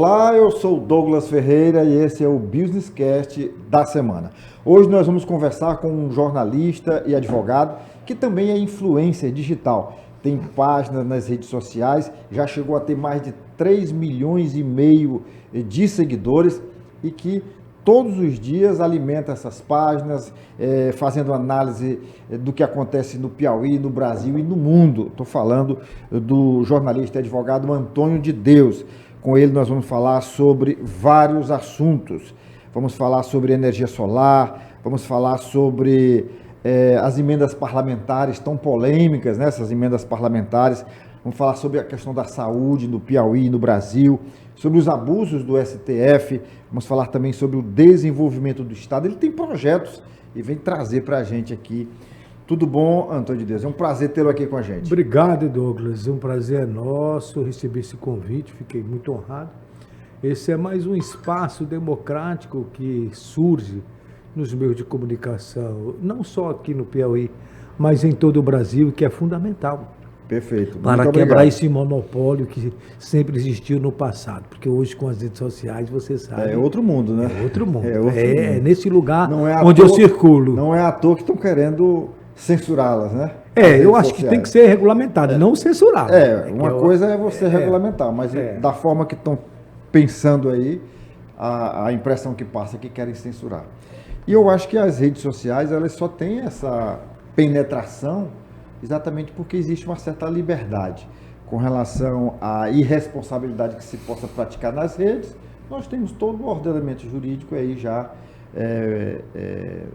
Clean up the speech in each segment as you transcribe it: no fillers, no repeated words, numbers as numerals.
Olá, eu sou o Douglas Ferreira e esse é o Business Cast da semana. Hoje nós vamos conversar com um jornalista e advogado que também é influencer digital. Tem páginas nas redes sociais, já chegou a ter mais de 3,5 milhões de seguidores e que todos os dias alimenta essas páginas, fazendo análise do que acontece no Piauí, no Brasil e no mundo. Estou falando do jornalista e advogado Antônio de Deus. Com ele nós vamos falar sobre vários assuntos. Vamos falar sobre energia solar, vamos falar sobre as emendas parlamentares tão polêmicas, né? Essas emendas parlamentares. Vamos falar sobre a questão da saúde no Piauí e no Brasil, sobre os abusos do STF, vamos falar também sobre o desenvolvimento do Estado. Ele tem projetos e vem trazer para a gente aqui. Tudo bom, Antônio de Deus? É um prazer tê-lo aqui com a gente. Obrigado, Douglas. Um prazer é nosso receber esse convite, fiquei muito honrado. Esse é mais um espaço democrático que surge nos meios de comunicação, não só aqui no Piauí, mas em todo o Brasil, que é fundamental. Perfeito. Para quebrar esse monopólio que sempre existiu no passado. Porque hoje, com as redes sociais, você sabe... É outro mundo, né? É outro mundo. É nesse lugar onde eu circulo. Não é à toa que estão querendo censurá-las, né? Eu acho que tem que ser regulamentado, não censurado. Uma coisa é você regulamentar, mas da forma que estão pensando aí, a impressão que passa é que querem censurar. E eu acho que as redes sociais, elas só têm essa penetração exatamente porque existe uma certa liberdade com relação à irresponsabilidade que se possa praticar nas redes. Nós temos todo o ordenamento jurídico aí já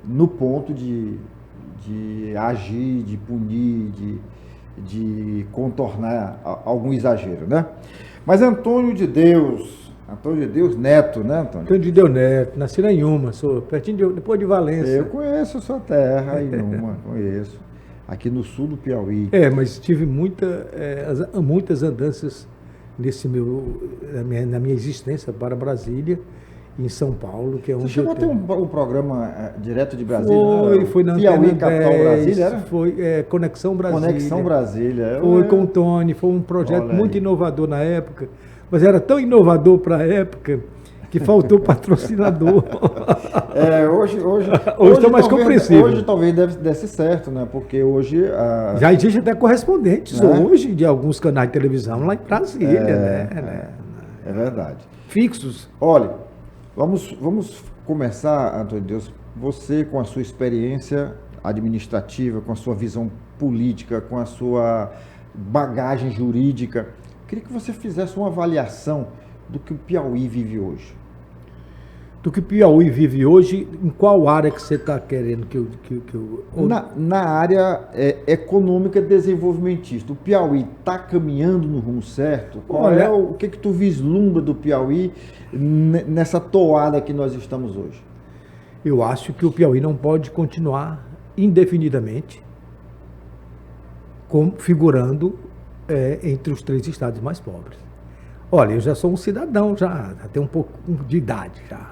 no ponto de agir, de punir, de contornar algum exagero, né? Mas Antônio de Deus Neto, né, Antônio? Antônio de Deus Neto, nasci lá em Inhuma, sou pertinho depois de Valência. Eu conheço a sua terra, Inhuma, conheço. Aqui no sul do Piauí. Mas tive muitas andanças na minha existência para Brasília, em São Paulo, que é onde você chegou a ter um programa direto de Brasília? Foi na Piauí, Antena capital 10, Brasília, era? Foi Conexão Brasília. Conexão Brasília. Foi com o Tony, foi um projeto muito inovador na época, mas era tão inovador para a época que faltou patrocinador. Hoje está mais compreensível. Hoje talvez desse certo, né? Porque hoje... Já existe até correspondentes hoje de alguns canais de televisão lá em Brasília, né? É verdade. Fixos. Olha, vamos começar, Antônio de Deus, você com a sua experiência administrativa, com a sua visão política, com a sua bagagem jurídica, queria que você fizesse uma avaliação do que o Piauí vive hoje. Do que o Piauí vive hoje, em qual área que você está querendo que eu... Na área econômica desenvolvimentista. O Piauí está caminhando no rumo certo? O que tu vislumbra do Piauí nessa toada que nós estamos hoje? Eu acho que o Piauí não pode continuar indefinidamente figurando entre os 3 estados mais pobres. Olha, eu já sou um cidadão, já tenho um pouco de idade já.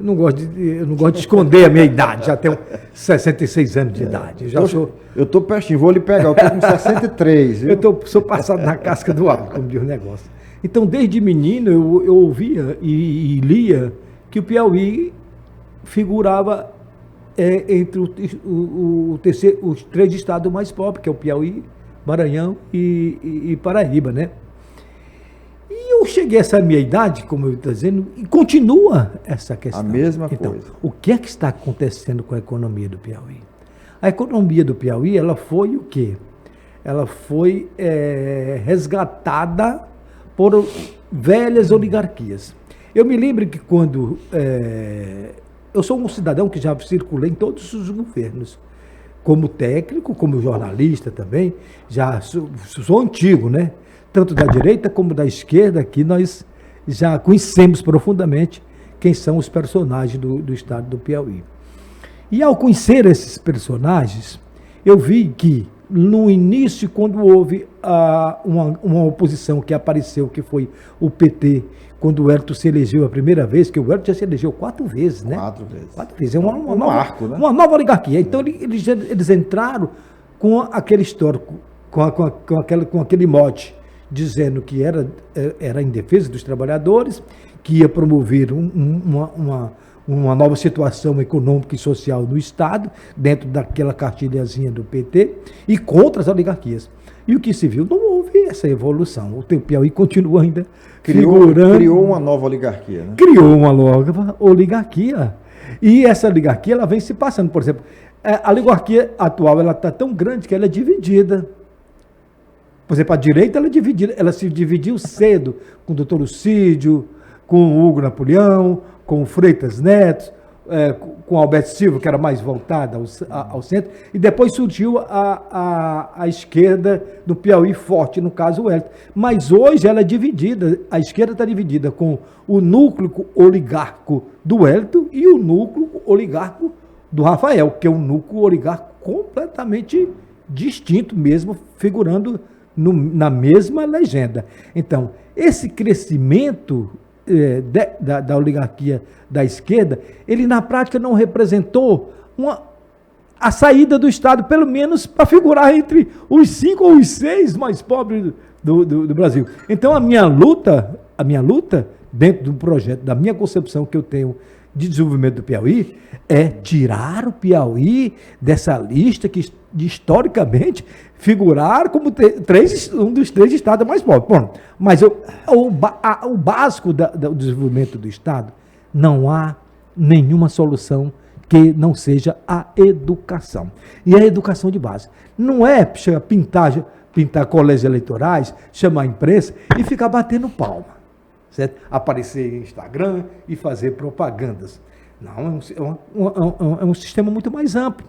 Eu não gosto de esconder a minha idade, já tenho 66 anos de idade. Eu estou pertinho, vou lhe pegar, eu estou com 63. Viu? Sou passado na casca do álcool, como diz o negócio. Então, desde menino, eu ouvia e lia que o Piauí figurava entre os 3 estados mais pobres, que é o Piauí, Maranhão e Paraíba, né? E eu cheguei a essa minha idade, como eu estou dizendo, e continua essa questão. A mesma coisa. O que é que está acontecendo com a economia do Piauí? A economia do Piauí, ela foi o quê? Ela foi resgatada por velhas oligarquias. Eu me lembro que quando... eu sou um cidadão que já circulei em todos os governos, como técnico, como jornalista também, já sou antigo, né? Tanto da direita como da esquerda, que nós já conhecemos profundamente quem são os personagens do estado do Piauí. E ao conhecer esses personagens, eu vi que no início, quando houve uma oposição que apareceu, que foi o PT, quando o Hélito se elegeu a primeira vez, que o Hélito já se elegeu 4 vezes, né? 4 vezes. 4 vezes. É um marco, né? Uma nova oligarquia. Então, eles entraram com aquele histórico, com aquele mote dizendo que era em defesa dos trabalhadores, que ia promover uma nova situação econômica e social no Estado, dentro daquela cartilhazinha do PT, e contra as oligarquias. E o que se viu? Não houve essa evolução. O Piauí continua ainda figurando. Criou uma nova oligarquia, né? Criou uma nova oligarquia. E essa oligarquia ela vem se passando. Por exemplo, a oligarquia atual está tão grande que ela é dividida. Por exemplo, a direita ela se dividiu cedo com o doutor Lucídio, com o Hugo Napoleão, com o Freitas Neto, com o Alberto Silva, que era mais voltada ao centro, e depois surgiu a esquerda do Piauí forte, no caso o Wellington. Mas hoje ela é dividida, a esquerda está dividida com o núcleo oligarco do Wellington e o núcleo oligarco do Rafael, que é um núcleo oligarco completamente distinto, mesmo figurando na mesma legenda. Então, esse crescimento da oligarquia da esquerda, ele na prática não representou a saída do Estado, pelo menos para figurar entre os 5 ou os 6 mais pobres do Brasil. Então a minha luta dentro do projeto, da minha concepção que eu tenho de desenvolvimento do Piauí, é tirar o Piauí dessa lista que historicamente figurar como um dos 3 estados mais pobres. Bom, mas o básico do desenvolvimento do Estado, não há nenhuma solução que não seja a educação. E a educação de base. Não é pintar colégios eleitorais, chamar a imprensa e ficar batendo palma. Certo? Aparecer em Instagram e fazer propagandas. Não, é um sistema muito mais amplo.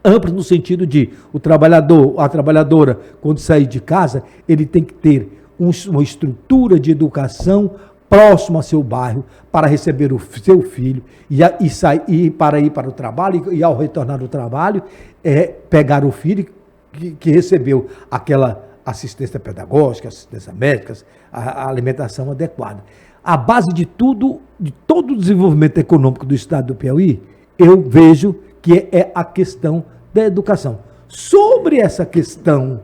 Amplo no sentido de o trabalhador, a trabalhadora, quando sair de casa, ele tem que ter uma estrutura de educação próxima ao seu bairro para receber o seu filho e para ir para o trabalho, e ao retornar do trabalho, pegar o filho que recebeu aquela assistência pedagógica, assistência médica, a alimentação adequada. A base de todo o desenvolvimento econômico do estado do Piauí, eu vejo que é a questão da educação. Sobre essa questão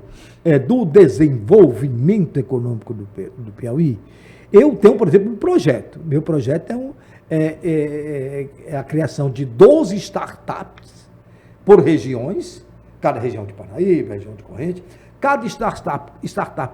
do desenvolvimento econômico do Piauí, eu tenho, por exemplo, um projeto. Meu projeto é a criação de 12 startups por regiões, cada região de Paraíba, região de Corrente, cada startup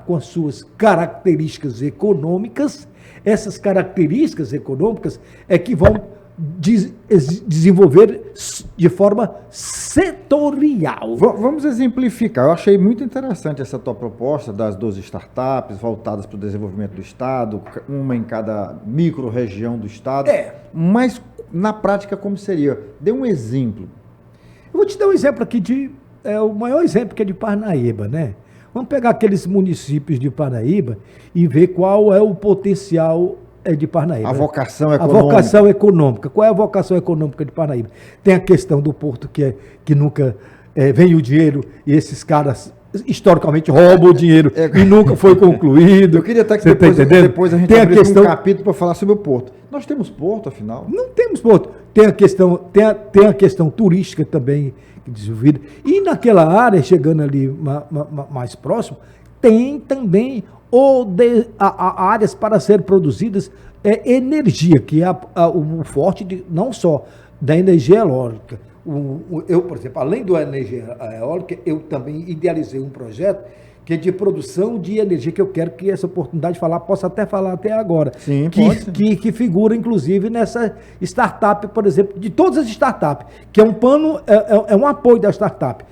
com as suas características econômicas. Essas características econômicas é que vão desenvolver de forma setorial. Vamos exemplificar. Eu achei muito interessante essa tua proposta das 12 startups voltadas para o desenvolvimento do Estado, uma em cada micro-região do Estado. Mas, na prática, como seria? Dê um exemplo. Eu vou te dar um exemplo aqui o maior exemplo que é de Parnaíba, né? Vamos pegar aqueles municípios de Parnaíba e ver qual é o potencial de Parnaíba. A vocação econômica. A vocação econômica. Qual é a vocação econômica de Parnaíba? Tem a questão do porto que nunca vem o dinheiro e esses caras historicamente roubam o dinheiro e nunca foi concluído. Eu queria até que depois a gente abrisse um capítulo para falar sobre o porto. Nós temos porto, afinal? Não temos porto. Tem a questão turística também desenvolvida. E naquela área, chegando ali mais próximo, tem também áreas para ser produzidas energia, que é o forte não só da energia eólica. Eu, por exemplo, além da energia eólica, eu também idealizei um projeto que é de produção de energia, que eu quero que essa oportunidade de falar, possa até falar até agora. Sim, que figura, inclusive, nessa startup, por exemplo, de todas as startups, que é um apoio da startup.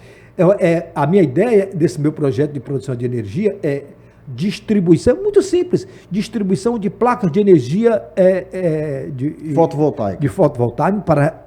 A minha ideia desse meu projeto de produção de energia é distribuição, muito simples, distribuição de placas de energia fotovoltaica para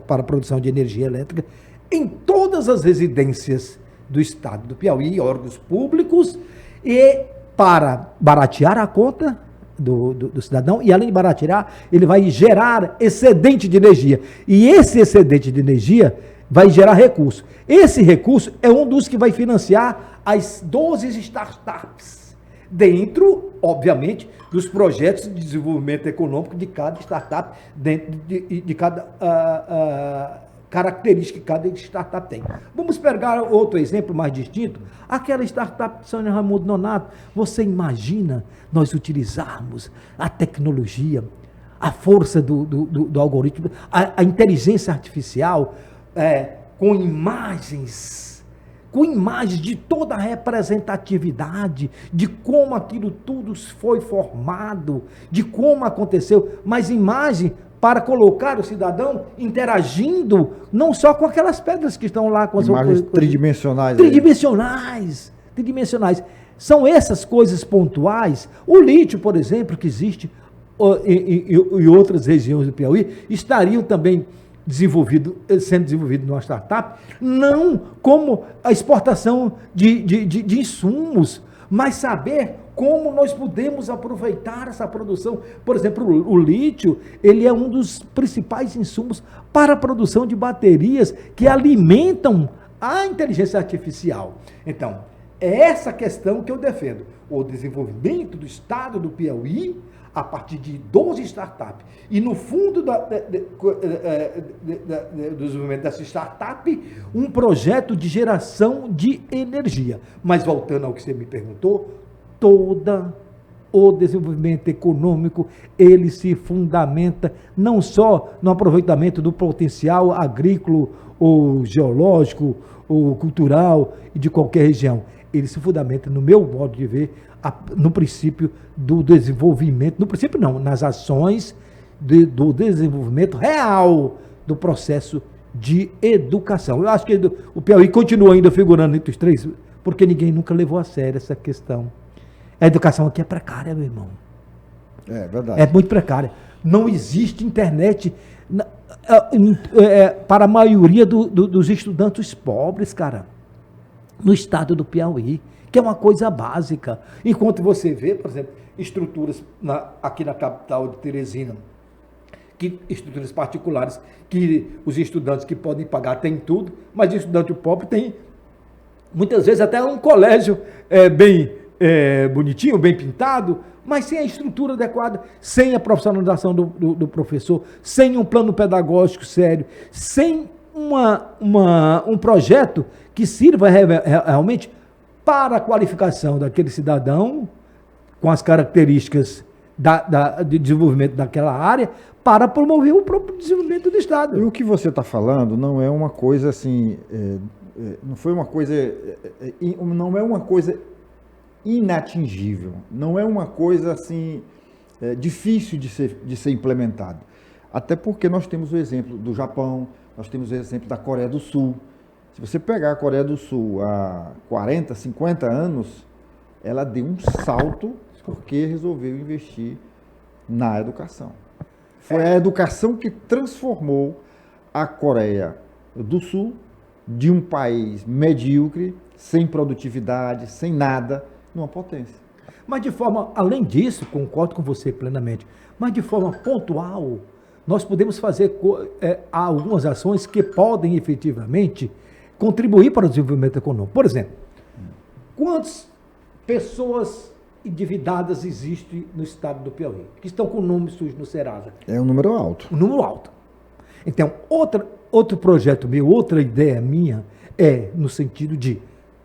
a produção de energia elétrica em todas as residências do estado do Piauí, órgãos públicos, e para baratear a conta do cidadão, e além de baratear, ele vai gerar excedente de energia, e esse excedente de energia vai gerar recurso. Esse recurso é um dos que vai financiar as 12 startups, dentro, obviamente, dos projetos de desenvolvimento econômico de cada startup, dentro de cada característica que cada startup tem. Vamos pegar outro exemplo mais distinto, aquela startup de Sônia Raimundo Nonato. Você imagina nós utilizarmos a tecnologia, a força do algoritmo, a inteligência artificial, com imagens de toda a representatividade, de como aquilo tudo foi formado, de como aconteceu, mas imagem para colocar o cidadão interagindo não só com aquelas pedras que estão lá, com as imagens tridimensionais. Tridimensionais. São essas coisas pontuais. O lítio, por exemplo, que existe em outras regiões do Piauí, estariam também sendo desenvolvido numa startup, não como a exportação de insumos, mas saber como nós podemos aproveitar essa produção. Por exemplo, o lítio, ele é um dos principais insumos para a produção de baterias que alimentam a inteligência artificial. Então, é essa questão que eu defendo. O desenvolvimento do estado do Piauí, a partir de 12 startups. E no fundo do desenvolvimento dessa startup, um projeto de geração de energia. Mas voltando ao que você me perguntou, todo o desenvolvimento econômico, ele se fundamenta não só no aproveitamento do potencial agrícola, ou geológico, ou cultural, de qualquer região. Ele se fundamenta, no meu modo de ver, no princípio do desenvolvimento, no princípio não, nas ações do desenvolvimento real do processo de educação. Eu acho que o Piauí continua ainda figurando entre os três, porque ninguém nunca levou a sério essa questão. A educação aqui é precária, meu irmão. É verdade. É muito precária. Não existe internet para a maioria dos estudantes pobres, cara, no estado do Piauí, que é uma coisa básica. Enquanto você vê, por exemplo, estruturas aqui na capital de Teresina, estruturas particulares, que os estudantes que podem pagar têm tudo, mas o estudante pobre tem, muitas vezes, até um colégio bem bonitinho, bem pintado, mas sem a estrutura adequada, sem a profissionalização do professor, sem um plano pedagógico sério, sem um projeto que sirva realmente para a qualificação daquele cidadão, com as características de desenvolvimento daquela área, para promover o próprio desenvolvimento do Estado. E o que você está falando não é uma coisa assim, não foi uma coisa, não é uma coisa inatingível, não é uma coisa assim difícil de ser implementado. Até porque nós temos o exemplo do Japão, nós temos o exemplo da Coreia do Sul. Se você pegar a Coreia do Sul há 40, 50 anos, ela deu um salto porque resolveu investir na educação. Foi a educação que transformou a Coreia do Sul de um país medíocre, sem produtividade, sem nada, numa potência. Mas de forma, além disso, concordo com você plenamente, mas de forma pontual, nós podemos fazer algumas ações que podem efetivamente contribuir para o desenvolvimento econômico. Por exemplo, quantas pessoas endividadas existem no estado do Piauí, que estão com o nome sujo no Serasa? É um número alto. Um número alto. Então, outro projeto meu, outra ideia minha, no sentido de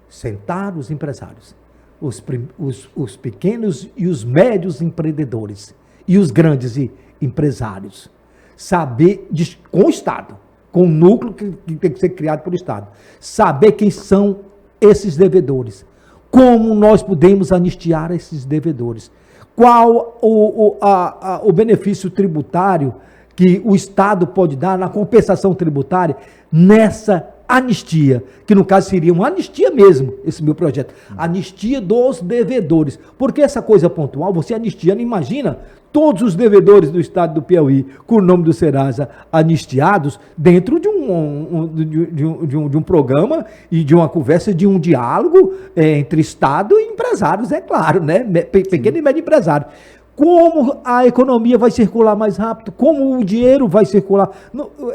sentar os empresários, os pequenos e os médios empreendedores, e os grandes empresários, saber, com o Estado, com o núcleo que tem que ser criado pelo Estado, saber quem são esses devedores, como nós podemos anistiar esses devedores, qual o benefício tributário que o Estado pode dar na compensação tributária nessa anistia, que no caso seria uma anistia mesmo, esse meu projeto, anistia dos devedores, porque essa coisa pontual, você anistiando, imagina todos os devedores do estado do Piauí, com o nome do Serasa, anistiados dentro de um programa e de uma conversa, de um diálogo entre Estado e empresários, é claro, né? Pequeno e médio empresário. Como a economia vai circular mais rápido, como o dinheiro vai circular.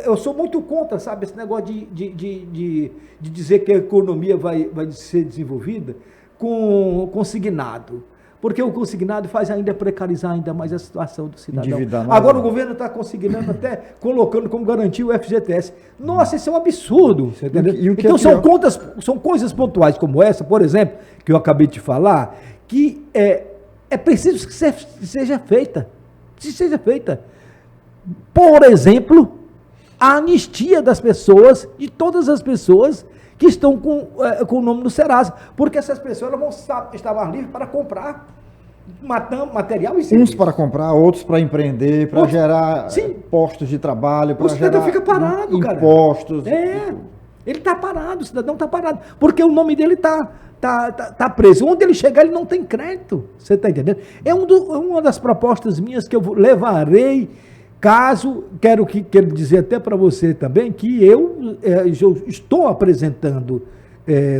Eu sou muito contra, sabe, esse negócio de dizer que a economia vai ser desenvolvida com consignado. porque o consignado faz ainda precarizar ainda mais a situação do cidadão. Endividar Agora mais. o governo está consignando até colocando como garantia o FGTS. Nossa, isso é um absurdo, você entendeu? E o que então é pior? são coisas pontuais como essa, por exemplo, que eu acabei de falar, que é preciso que seja feita. Que seja feita. Por exemplo, a anistia das pessoas, de todas as pessoas que estão com o nome do Serasa, porque essas pessoas vão estar mais livres para comprar material e serviço. Uns para comprar, outros para empreender, para gerar postos de trabalho, para O cidadão gerar fica parado, impostos. cara. Ele está parado, o cidadão está parado, porque o nome dele está preso. Onde ele chegar, ele não tem crédito. Você está entendendo? É uma das propostas minhas que eu levarei. Quero dizer até para você também que eu estou apresentando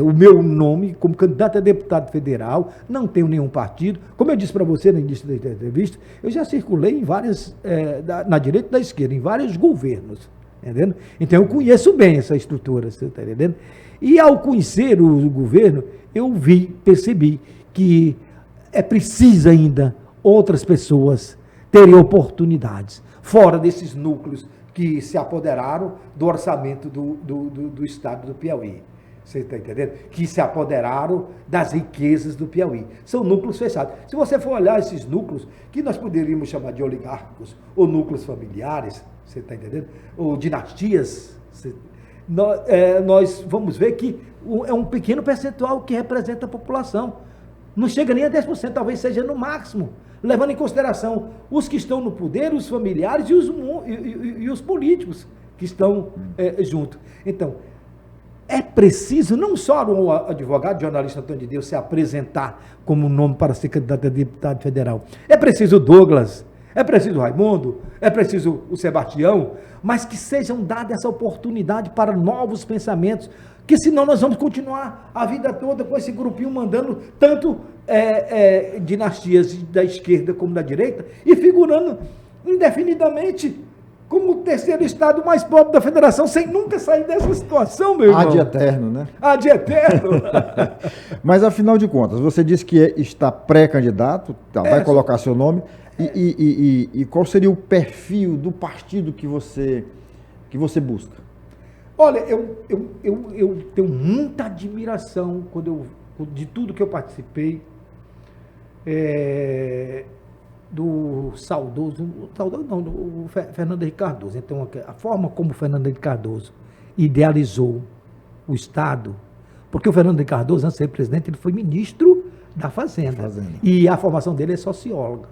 o meu nome como candidato a deputado federal, não tenho nenhum partido. Como eu disse para você no início da entrevista, eu já circulei em várias, na direita e da esquerda, em vários governos, entendendo? Então eu conheço bem essa estrutura, você está entendendo? E ao conhecer o governo, eu percebi que é preciso ainda outras pessoas terem oportunidades fora desses núcleos que se apoderaram do orçamento do estado do Piauí. Você está entendendo? Que se apoderaram das riquezas do Piauí. São núcleos fechados. Se você for olhar esses núcleos, que nós poderíamos chamar de oligárquicos, ou núcleos familiares, você está entendendo? Ou dinastias, nós vamos ver que é um pequeno percentual que representa a população. Não chega nem a 10%, talvez seja no máximo, levando em consideração os que estão no poder, os familiares e os políticos que estão junto. Então, é preciso não só o advogado, jornalista Antônio de Deus, se apresentar como nome para ser candidato a deputado federal. É preciso o Douglas, é preciso o Raimundo, é preciso o Sebastião, mas que sejam dadas essa oportunidade para novos pensamentos, que senão nós vamos continuar a vida toda com esse grupinho mandando tanto dinastias da esquerda como da direita e figurando indefinidamente como o terceiro estado mais pobre da federação, sem nunca sair dessa situação, meu irmão. Ad eterno, né? Ad eterno. Mas, afinal de contas, você disse que está pré-candidato, vai colocar seu nome, e qual seria o perfil do partido que você busca? Olha, eu tenho muita admiração de tudo que eu participei, do Fernando Henrique Cardoso. Então, a forma como o Fernando Henrique Cardoso idealizou o Estado, porque o Fernando Henrique Cardoso, antes de ser presidente, ele foi ministro da Fazenda. E a formação dele é sociólogo,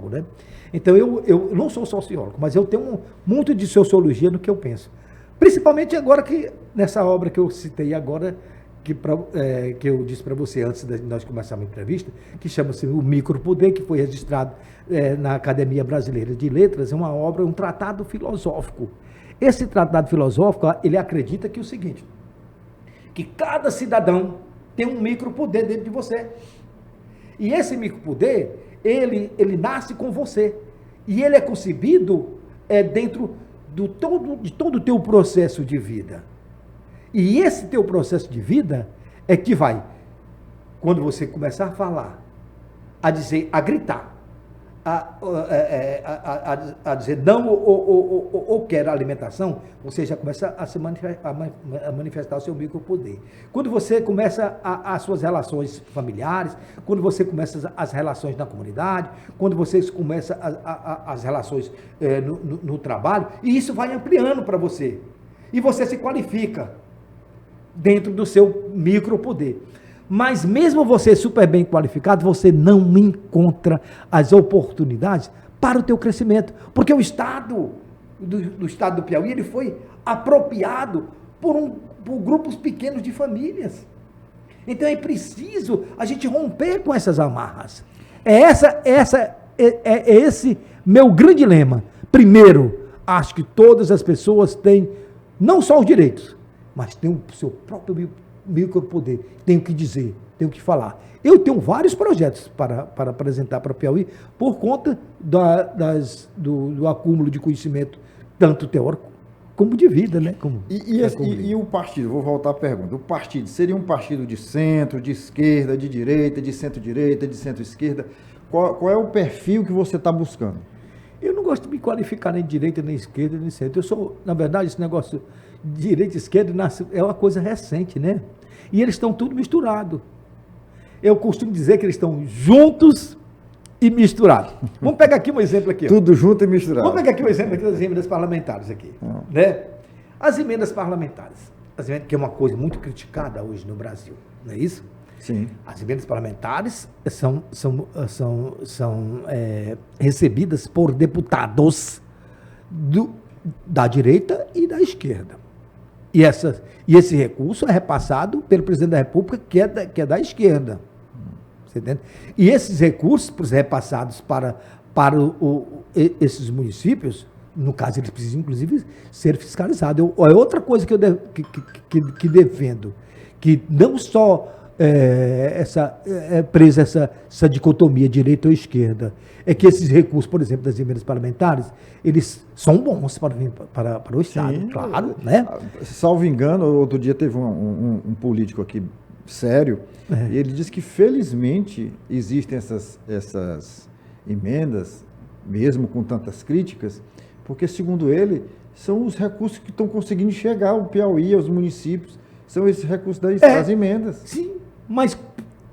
né? Então, eu não sou sociólogo, mas eu tenho muito de sociologia no que eu penso. Principalmente agora nessa obra que eu citei agora, que eu disse para você antes de nós começarmos a entrevista, que chama-se O Micropoder, que foi registrado na Academia Brasileira de Letras, é uma obra, um tratado filosófico. Esse tratado filosófico, ele acredita que é o seguinte, que cada cidadão tem um micropoder dentro de você. E esse micropoder, ele nasce com você. E ele é concebido dentro de todo o teu processo de vida. E esse teu processo de vida é que vai, quando você começar a falar, a dizer, a gritar, a dizer não ou quer alimentação, você já começa a manifestar o seu micropoder. Quando você começa as suas relações familiares, quando você começa as relações na comunidade, quando você começa as relações no trabalho, e isso vai ampliando para você. E você se qualifica dentro do seu micropoder. Mas mesmo você super bem qualificado, você não encontra as oportunidades para o teu crescimento. Porque o Estado, do Estado do Piauí, ele foi apropriado por grupos pequenos de famílias. Então é preciso a gente romper com essas amarras. É esse meu grande lema. Primeiro, acho que todas as pessoas têm não só os direitos, mas tem o seu próprio micropoder. Tenho que dizer, tenho que falar. Eu tenho vários projetos para apresentar para o Piauí por conta do acúmulo de conhecimento, tanto teórico como de vida, né? E o partido, vou voltar à pergunta, o partido seria um partido de centro, de esquerda, de direita, de centro-direita, de centro-esquerda? Qual é o perfil que você está buscando? Eu não gosto de me qualificar nem de direita, nem esquerda, nem centro. Eu sou, na verdade, esse negócio de direita e esquerda é uma coisa recente, né? E eles estão tudo misturado. Eu costumo dizer que eles estão juntos e misturados. Vamos pegar aqui um exemplo aqui. Tudo junto e misturado. Vamos pegar aqui um exemplo aqui das emendas parlamentares aqui, né? As emendas parlamentares, que é uma coisa muito criticada hoje no Brasil, não é isso? Sim. As emendas parlamentares são recebidas por deputados da direita e da esquerda. E esse recurso é repassado pelo presidente da República, que é da esquerda. Você entende? E esses recursos repassados para esses municípios, no caso, eles precisam, inclusive, ser fiscalizados. É outra coisa que eu defendo, que não só presa essa dicotomia direita ou esquerda, é que esses recursos, por exemplo, das emendas parlamentares, eles são bons para o Estado, sim, claro, né? Salvo engano, outro dia teve um político aqui sério, e ele disse que felizmente existem essas emendas, mesmo com tantas críticas, porque, segundo ele, são os recursos que estão conseguindo chegar ao Piauí, aos municípios, são esses recursos das emendas. Sim, mas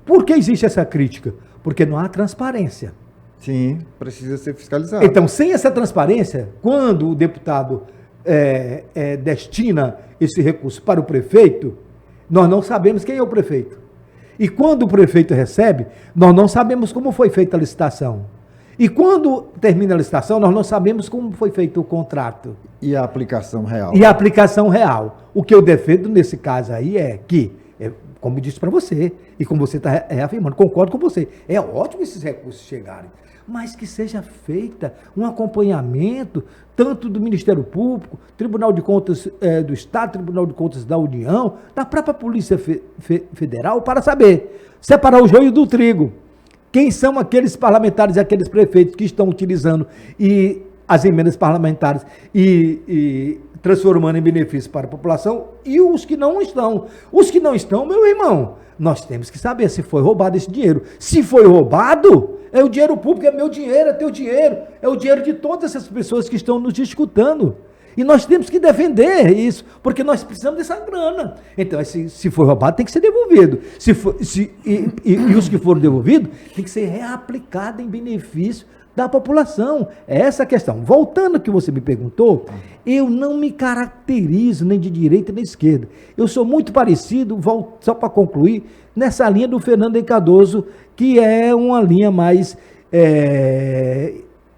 por que existe essa crítica? Porque não há transparência. Sim, precisa ser fiscalizado. Então, sem essa transparência, quando o deputado destina esse recurso para o prefeito, nós não sabemos quem é o prefeito. E quando o prefeito recebe, nós não sabemos como foi feita a licitação. E quando termina a licitação, nós não sabemos como foi feito o contrato. E a aplicação real. E a aplicação real. O que eu defendo nesse caso aí é que, como eu disse para você, e como você está reafirmando, concordo com você, é ótimo esses recursos chegarem, mas que seja feita um acompanhamento, tanto do Ministério Público, Tribunal de Contas do Estado, Tribunal de Contas da União, da própria Polícia Federal, para saber separar o joio do trigo. Quem são aqueles parlamentares e aqueles prefeitos que estão utilizando as emendas parlamentares e transformando em benefício para a população, e os que não estão. Os que não estão, meu irmão, nós temos que saber se foi roubado esse dinheiro. Se foi roubado, é o dinheiro público, é meu dinheiro, é teu dinheiro, é o dinheiro de todas essas pessoas que estão nos escutando. E nós temos que defender isso, porque nós precisamos dessa grana. Então, se for roubado, tem que ser devolvido. E os que foram devolvidos, tem que ser reaplicado em benefício da população. É essa a questão. Voltando ao que você me perguntou, eu não me caracterizo nem de direita nem de esquerda. Eu sou muito parecido, só para concluir, nessa linha do Fernando Henrique Cardoso, que é uma linha mais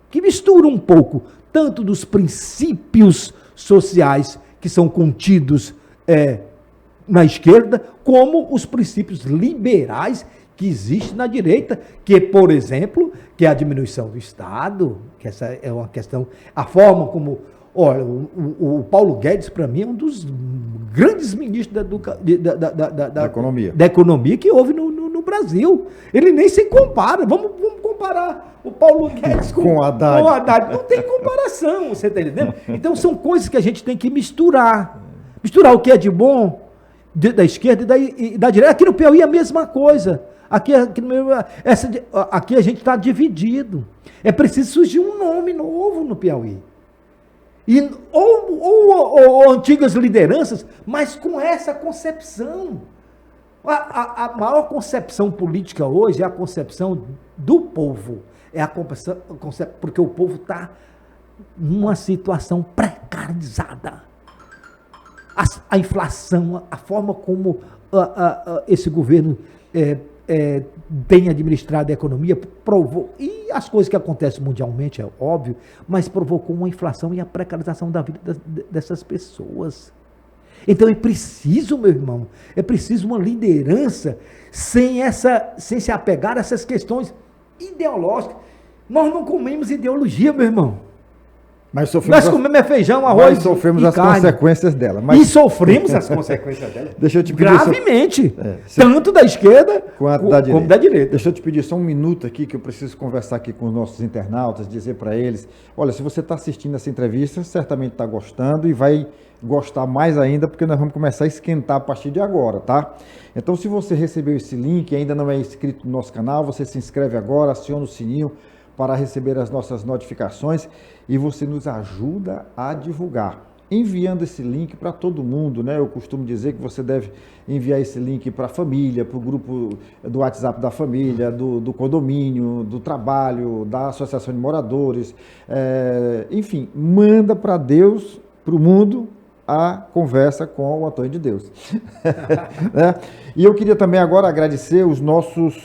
que mistura um pouco tanto dos princípios sociais que são contidos na esquerda, como os princípios liberais que existem na direita, que, por exemplo, que é a diminuição do Estado, que essa é uma questão, a forma como, olha, o Paulo Guedes, para mim, é um dos grandes ministros da economia que houve no Brasil. Ele nem se compara. Vamos comparar o Paulo Guedes com o Haddad. Não tem comparação, você está entendendo? Então, são coisas que a gente tem que misturar. Misturar o que é de bom da esquerda e da direita. Aqui no Piauí é a mesma coisa. Aqui a gente está dividido. É preciso surgir um nome novo no Piauí. Ou antigas lideranças, mas com essa concepção. A maior concepção política hoje é a concepção do povo. É a concepção, porque o povo está numa situação precarizada. A inflação, a forma como esse governo tem administrado a economia, provou, e as coisas que acontecem mundialmente, é óbvio, mas provocou uma inflação e a precarização da vida dessas pessoas. Então é preciso, meu irmão, é preciso uma liderança sem se apegar a essas questões ideológicas. Nós não comemos ideologia, meu irmão. Mas sofremos Nós comemos feijão, arroz mas sofremos e as carne. consequências dela. E sofremos as consequências dela. Deixa eu te pedir gravemente. Tanto da esquerda como da direita. Deixa eu te pedir só um minuto aqui, que eu preciso conversar aqui com os nossos internautas, dizer para eles, olha, se você está assistindo essa entrevista, certamente está gostando e vai gostar mais ainda, porque nós vamos começar a esquentar a partir de agora, tá? Então, se você recebeu esse link e ainda não é inscrito no nosso canal, você se inscreve agora, aciona o sininho para receber as nossas notificações e você nos ajuda a divulgar, enviando esse link para todo mundo, né? Eu costumo dizer que você deve enviar esse link para a família, para o grupo do WhatsApp da família, do condomínio, do trabalho, da associação de moradores, enfim, manda para Deus, para o mundo, a conversa com o Antônio de Deus. Né? E eu queria também agora agradecer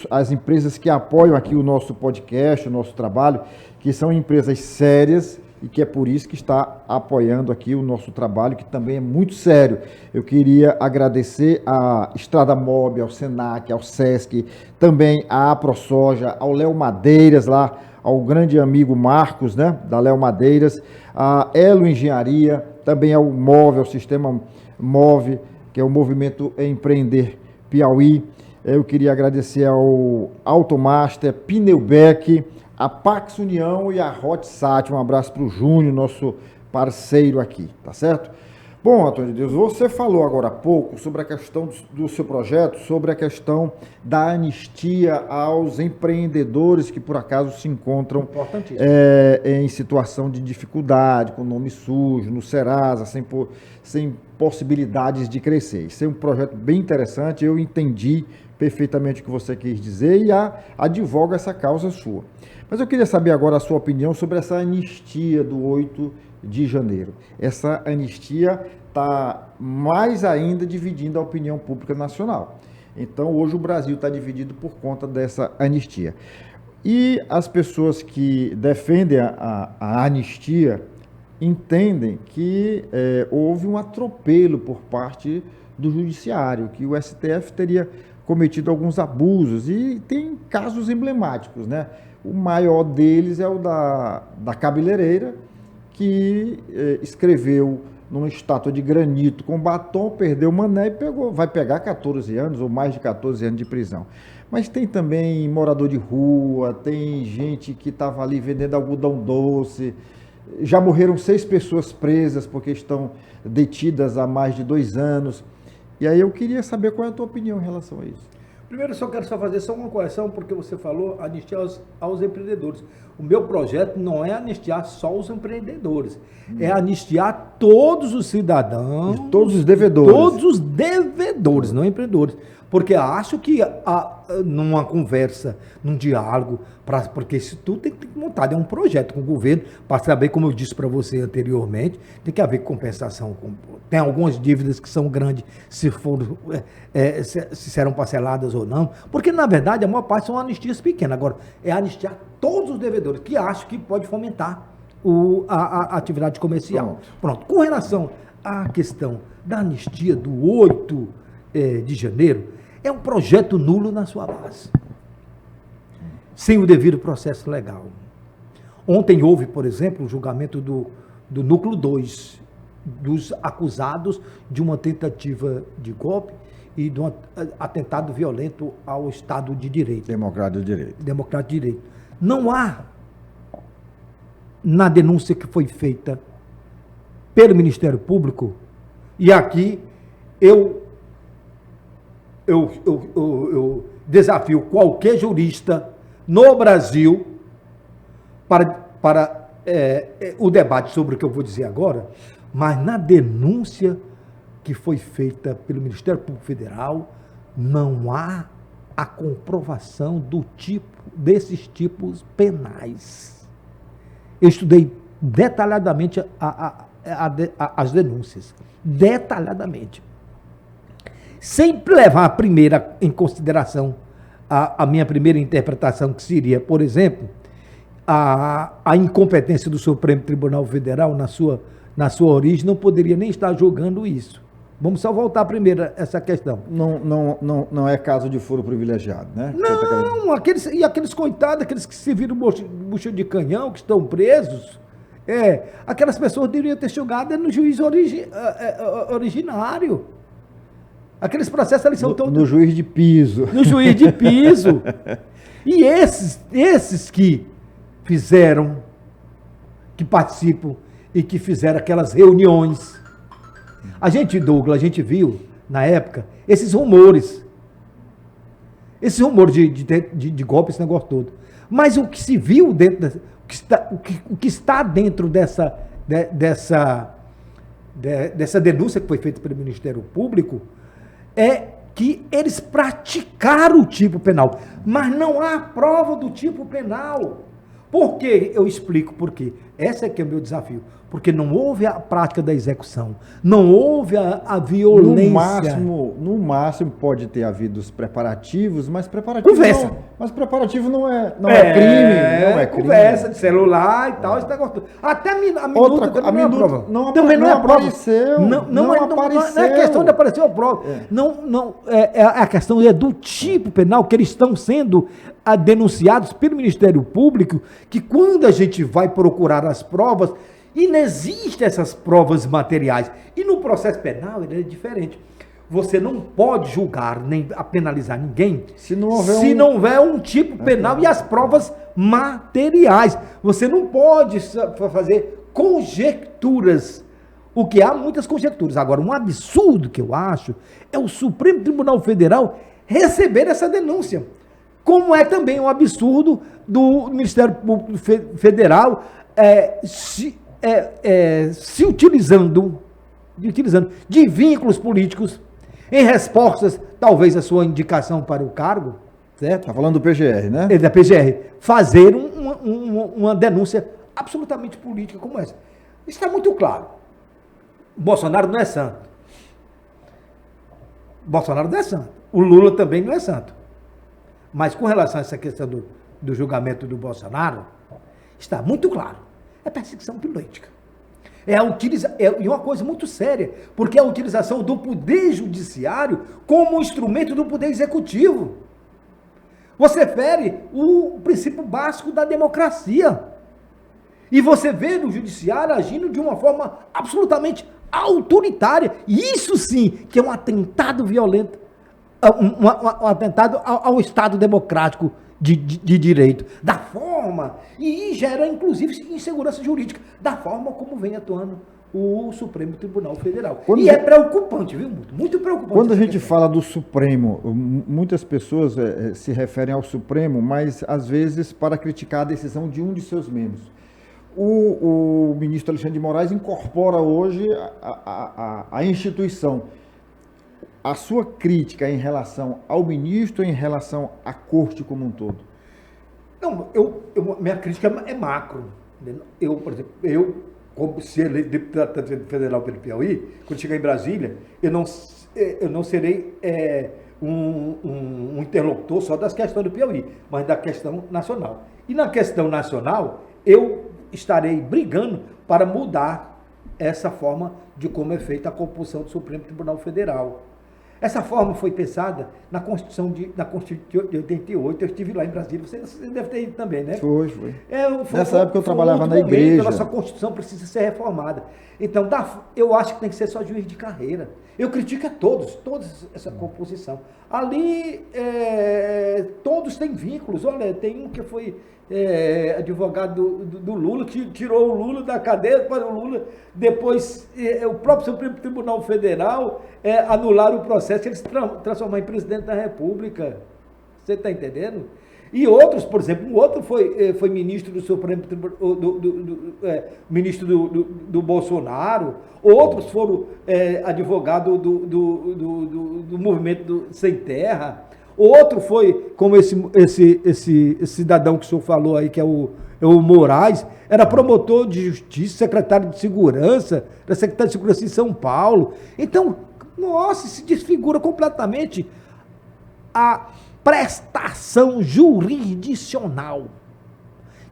as empresas que apoiam aqui o nosso podcast, o nosso trabalho, que são empresas sérias e que é por isso que está apoiando aqui o nosso trabalho, que também é muito sério. Eu queria agradecer à Estrada Mob, ao Senac, ao Sesc, também à AproSoja, ao Léo Madeiras lá, ao grande amigo Marcos, né, da Léo Madeiras, a Elo Engenharia, também ao MOVE, ao Sistema MOVE, que é o Movimento Empreender Piauí. Eu queria agradecer ao Automaster, Pneubec, a Pax União e a Hotsat. Um abraço para o Júnior, nosso parceiro aqui, tá certo? Bom, Antônio de Deus, você falou agora há pouco sobre a questão do seu projeto, sobre a questão da anistia aos empreendedores que por acaso se encontram em situação de dificuldade, com nome sujo, no Serasa, sem possibilidades de crescer. Isso é um projeto bem interessante, eu entendi perfeitamente o que você quis dizer e advoga essa causa sua. Mas eu queria saber agora a sua opinião sobre essa anistia do 8 de janeiro. Essa anistia está mais ainda dividindo a opinião pública nacional. Então, hoje o Brasil está dividido por conta dessa anistia. E as pessoas que defendem a anistia entendem que houve um atropelo por parte do judiciário, que o STF teria cometido alguns abusos, e tem casos emblemáticos, né? O maior deles é o da cabeleireira, que escreveu numa estátua de granito com batom, perdeu o mané e vai pegar 14 anos ou mais de 14 anos de prisão. Mas tem também morador de rua, tem gente que estava ali vendendo algodão doce. Já morreram 6 pessoas presas porque estão detidas há mais de 2 anos. E aí eu queria saber qual é a tua opinião em relação a isso. Primeiro, eu quero fazer uma correção, porque você falou anistia aos empreendedores. O meu projeto não é anistiar só os empreendedores, é anistiar todos os cidadãos. E todos os devedores. Todos os devedores, não empreendedores. Porque acho que numa conversa, num diálogo, porque isso tudo tem que montar, é um projeto com o governo, para saber, como eu disse para você anteriormente, tem que haver compensação. Tem algumas dívidas que são grandes, se serão parceladas ou não, porque na verdade a maior parte são anistias pequenas. Agora, é anistiar todos os devedores, que acho que pode fomentar a atividade comercial. Pronto. Com relação à questão da anistia do 8 de janeiro, é um projeto nulo na sua base, sem o devido processo legal. Ontem houve, por exemplo, o julgamento do núcleo 2, dos acusados de uma tentativa de golpe e de um atentado violento ao Estado de Direito. Democrático de Direito. Democrático de Direito. Não há, na denúncia que foi feita pelo Ministério Público, e aqui eu desafio qualquer jurista no Brasil para o debate sobre o que eu vou dizer agora, mas na denúncia que foi feita pelo Ministério Público Federal, não há a comprovação desses tipos penais. Eu estudei detalhadamente as denúncias, detalhadamente. Sem levar em consideração a minha primeira interpretação, que seria, por exemplo, a incompetência do Supremo Tribunal Federal na sua origem, não poderia nem estar julgando isso. Vamos só voltar primeiro a essa questão. Não é caso de foro privilegiado, né? Não, aqueles coitados, aqueles que se viram bucha de canhão, que estão presos, Aquelas pessoas deveriam ter julgado no juiz originário. Aqueles processos ali são todos... No juiz de piso. No juiz de piso. E esses que fizeram, que participam e que fizeram aquelas reuniões. Douglas, a gente viu, na época, esses rumores. Esses rumores de golpe, esse negócio todo. Mas o que se viu dentro... O que está dentro dessa denúncia que foi feita pelo Ministério Público é que eles praticaram o tipo penal, mas não há prova do tipo penal. Por quê? Eu explico por quê. Esse é que é o meu desafio. Porque não houve a prática da execução, não houve a violência. No máximo pode ter havido os preparativos, mas preparativo conversa. Mas preparativo não é crime. Não é crime. Conversa de celular e tal, esse negócio. Até a minuta também não é prova. Também não apareceu. Não é questão de aparecer a prova. A questão é do tipo penal que eles estão sendo denunciados pelo Ministério Público, que quando a gente vai procurar as provas, inexistem essas provas materiais. E no processo penal ele é diferente. Você não pode julgar nem penalizar ninguém se não houver um tipo penal e as provas materiais. Você não pode fazer conjecturas, o que há muitas conjecturas. Agora, um absurdo que eu acho é o Supremo Tribunal Federal receber essa denúncia. Como é também um absurdo do Ministério Público Federal se utilizando de vínculos políticos em respostas, talvez, à sua indicação para o cargo, certo? Está falando do PGR, né? Da PGR. Fazer uma denúncia absolutamente política como essa. Está muito claro. Bolsonaro não é santo. O Lula também não é santo. Mas com relação a essa questão do julgamento do Bolsonaro, está muito claro. É perseguição política. E uma coisa muito séria, porque é a utilização do poder judiciário como instrumento do poder executivo. Você fere o princípio básico da democracia. E você vê no judiciário agindo de uma forma absolutamente autoritária. E isso sim que é um atentado violento, um atentado ao Estado democrático de direito, da forma, e gera inclusive insegurança jurídica, da forma como vem atuando o Supremo Tribunal Federal. É preocupante, viu? Muito preocupante. Quando a gente fala do Supremo, muitas pessoas se referem ao Supremo, mas às vezes para criticar a decisão de um de seus membros. O ministro Alexandre de Moraes incorpora hoje a instituição. A sua crítica em relação ao ministro ou em relação à corte como um todo? Não, minha crítica é macro. Por exemplo, como ser deputado federal pelo Piauí, quando chegar em Brasília, eu não serei um interlocutor só das questões do Piauí, mas da questão nacional. E na questão nacional, eu estarei brigando para mudar essa forma de como é feita a composição do Supremo Tribunal Federal. Essa forma foi pensada na Constituição de 88, eu estive lá em Brasília, você deve ter ido também, né? Foi. Nessa época eu trabalhava na igreja. A nossa Constituição precisa ser reformada. Então, eu acho que tem que ser só juiz de carreira. Eu critico a todos essa composição. Ali, todos têm vínculos. Olha, tem um que foi advogado do Lula, que tirou o Lula da cadeia para o Lula. Depois, o próprio Supremo Tribunal Federal anularam o processo, eles transformaram em presidente da República. Você está entendendo? E outros, por exemplo, um outro foi ministro do Supremo Tribunal, ministro do Bolsonaro, outros foram advogado do movimento Sem Terra, outro foi, como esse cidadão que o senhor falou aí, que é o Moraes, era promotor de justiça, secretário de segurança, da Secretaria de Segurança em São Paulo. Então, nossa, se desfigura completamente a prestação jurisdicional.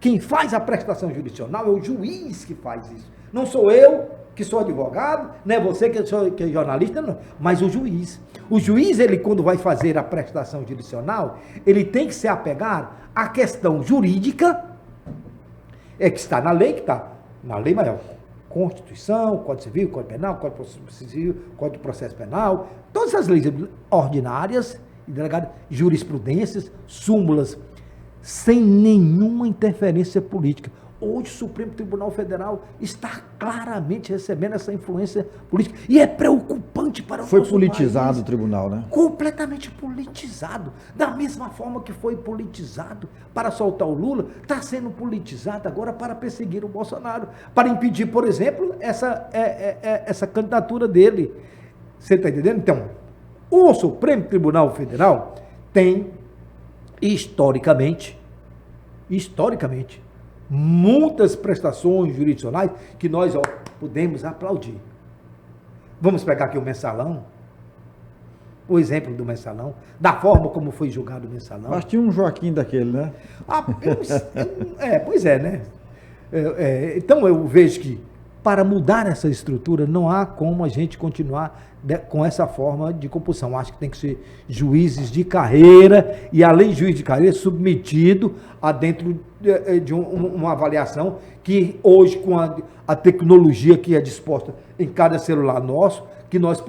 Quem faz a prestação jurisdicional é o juiz que faz isso. Não sou eu, que sou advogado, não é você que é jornalista, não, mas o juiz. O juiz, ele quando vai fazer a prestação jurisdicional, ele tem que se apegar à questão jurídica, que está na lei, que está na lei maior. Constituição, Código Civil, Código Penal, Código Civil, Código de Processo Penal, todas as leis ordinárias, jurisprudências, súmulas, sem nenhuma interferência política. Hoje o Supremo Tribunal Federal está claramente recebendo essa influência política. E é preocupante para o nosso Foi politizado país. o tribunal, né? Completamente politizado. Da mesma forma que foi politizado para soltar o Lula, está sendo politizado agora para perseguir o Bolsonaro. Para impedir, por exemplo, essa candidatura dele. Você está entendendo? Então, o Supremo Tribunal Federal tem, historicamente, muitas prestações jurisdicionais que nós podemos aplaudir. Vamos pegar aqui o mensalão, o exemplo do mensalão, da forma como foi julgado o mensalão. Mas tinha um Joaquim daquele, né? Pois é, né? Então eu vejo que para mudar essa estrutura não há como a gente continuar com essa forma de compulsão. Acho que tem que ser juízes de carreira e, além de juiz de carreira, submetido a dentro de uma avaliação que hoje, com a tecnologia que é disposta em cada celular nosso, que nós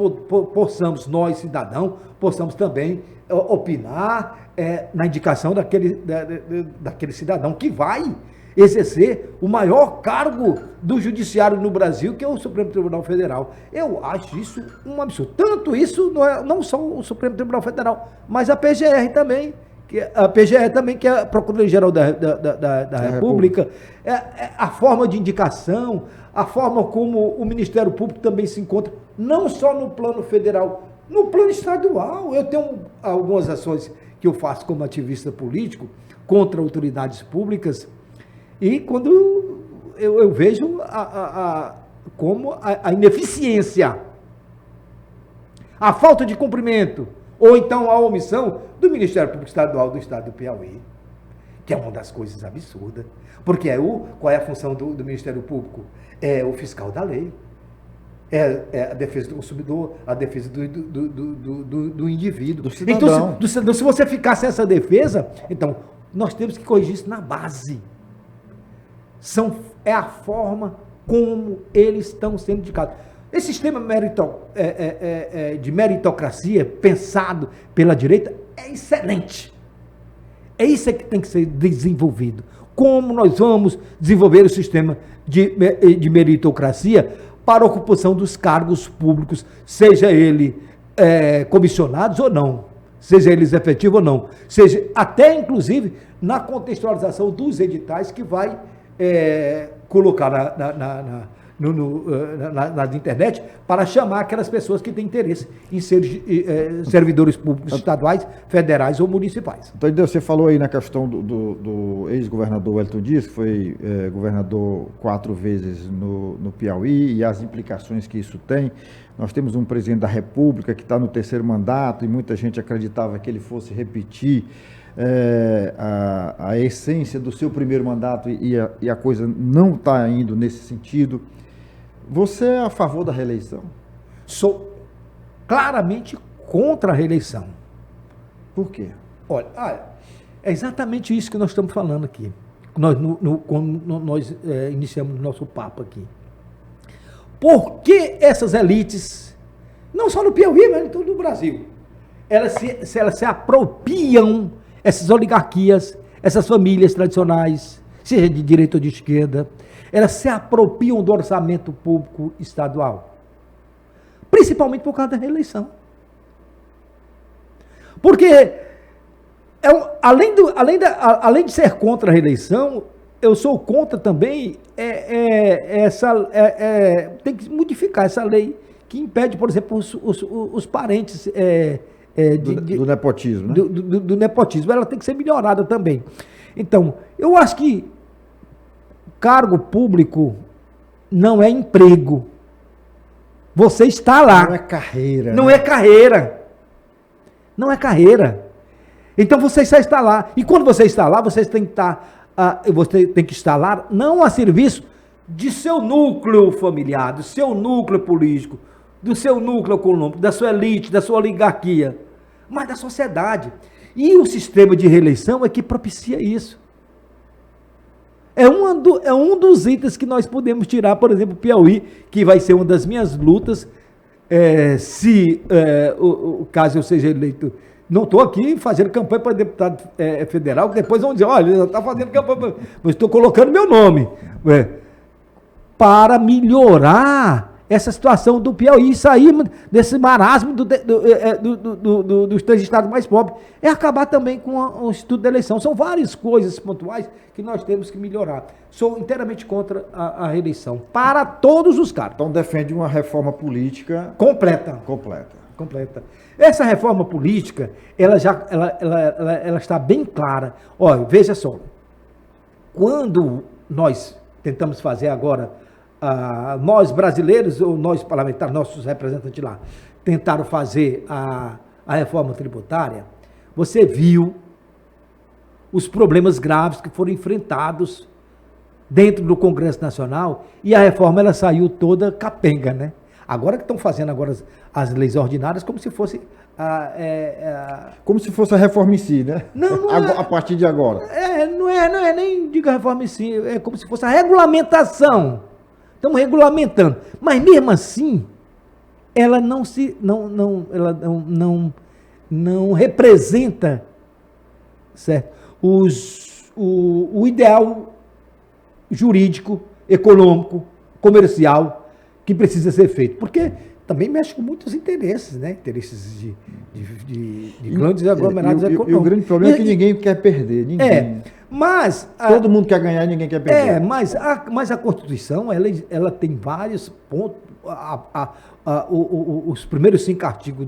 possamos, nós cidadãos, possamos também opinar na indicação daquele cidadão que vai exercer o maior cargo do judiciário no Brasil, que é o Supremo Tribunal Federal. Eu acho isso um absurdo. Tanto isso, não só o Supremo Tribunal Federal, mas a PGR também, que é a Procuradoria-Geral da República, a forma de indicação, a forma como o Ministério Público também se encontra, não só no plano federal, no plano estadual. Eu tenho algumas ações que eu faço como ativista político contra autoridades públicas, e quando eu vejo como a ineficiência, a falta de cumprimento, ou então a omissão do Ministério Público Estadual do Estado do Piauí, que é uma das coisas absurdas, porque qual é a função do Ministério Público? É o fiscal da lei, é a defesa do consumidor, a defesa do indivíduo. Do cidadão. Então, se você ficar sem essa defesa, então, nós temos que corrigir isso na base. É a forma como eles estão sendo indicados. Esse sistema de meritocracia pensado pela direita é excelente. É isso que tem que ser desenvolvido. Como nós vamos desenvolver o sistema de meritocracia para a ocupação dos cargos públicos, seja ele comissionados ou não, seja eles efetivos ou não, seja até inclusive na contextualização dos editais que vai colocar na internet para chamar aquelas pessoas que têm interesse em ser servidores públicos estaduais, federais ou municipais. Então, você falou aí na questão do ex-governador Wellington Dias, que foi governador 4 vezes no Piauí, e as implicações que isso tem. Nós temos um presidente da República que está no 3º mandato e muita gente acreditava que ele fosse repetir a essência do seu primeiro mandato e a coisa não está indo nesse sentido. Você é a favor da reeleição? Sou claramente contra a reeleição. Por quê? Olha, é exatamente isso que nós estamos falando aqui. Quando nós iniciamos o nosso papo aqui. Por que essas elites, não só no Piauí, mas em todo o Brasil, elas se apropriam, essas oligarquias, essas famílias tradicionais, seja de direita ou de esquerda, elas se apropriam do orçamento público estadual, principalmente por causa da reeleição. Porque, além de ser contra a reeleição, eu sou contra também tem que modificar essa lei que impede, por exemplo, os parentes do nepotismo, né? Do nepotismo. Ela tem que ser melhorada também. Então, eu acho que cargo público não é emprego. Você está lá. Não é carreira. Não é carreira. Não é carreira. Então você já está lá. E quando você está lá, você tem que estar lá não a serviço de seu núcleo familiar, do seu núcleo político, do seu núcleo econômico, da sua elite, da sua oligarquia, mas da sociedade. E o sistema de reeleição é que propicia isso. É um dos itens que nós podemos tirar, por exemplo, o Piauí, que vai ser uma das minhas lutas, caso eu seja eleito. Não estou aqui fazendo campanha para deputado federal, que depois vão dizer, olha, ele está fazendo campanha, mas estou colocando meu nome. Para melhorar essa situação do Piauí, sair desse marasmo dos 3 estados mais pobres, é acabar também com o Instituto da Eleição. São várias coisas pontuais que nós temos que melhorar. Sou inteiramente contra a reeleição, para todos os caras. Então defende uma reforma política completa. Essa reforma política, ela está bem clara. Olha, veja só, quando nós tentamos fazer agora, nós brasileiros, ou nós parlamentares, nossos representantes lá, tentaram fazer a reforma tributária, você viu os problemas graves que foram enfrentados dentro do Congresso Nacional, e a reforma ela saiu toda capenga, né? Agora que estão fazendo agora as leis ordinárias como se fosse como se fosse a reforma em si, né? Não a partir de agora. Não é nem diga reforma em si, é como se fosse a regulamentação. Estamos regulamentando, mas mesmo assim ela não representa, certo? O ideal jurídico, econômico, comercial que precisa ser feito, porque também mexe com muitos interesses, né? Interesses de grandes aglomerados econômicos. E o grande problema é que ninguém quer perder, ninguém. Mas todo mundo quer ganhar e ninguém quer perder. Mas a Constituição, ela tem vários pontos, os primeiros 5 artigos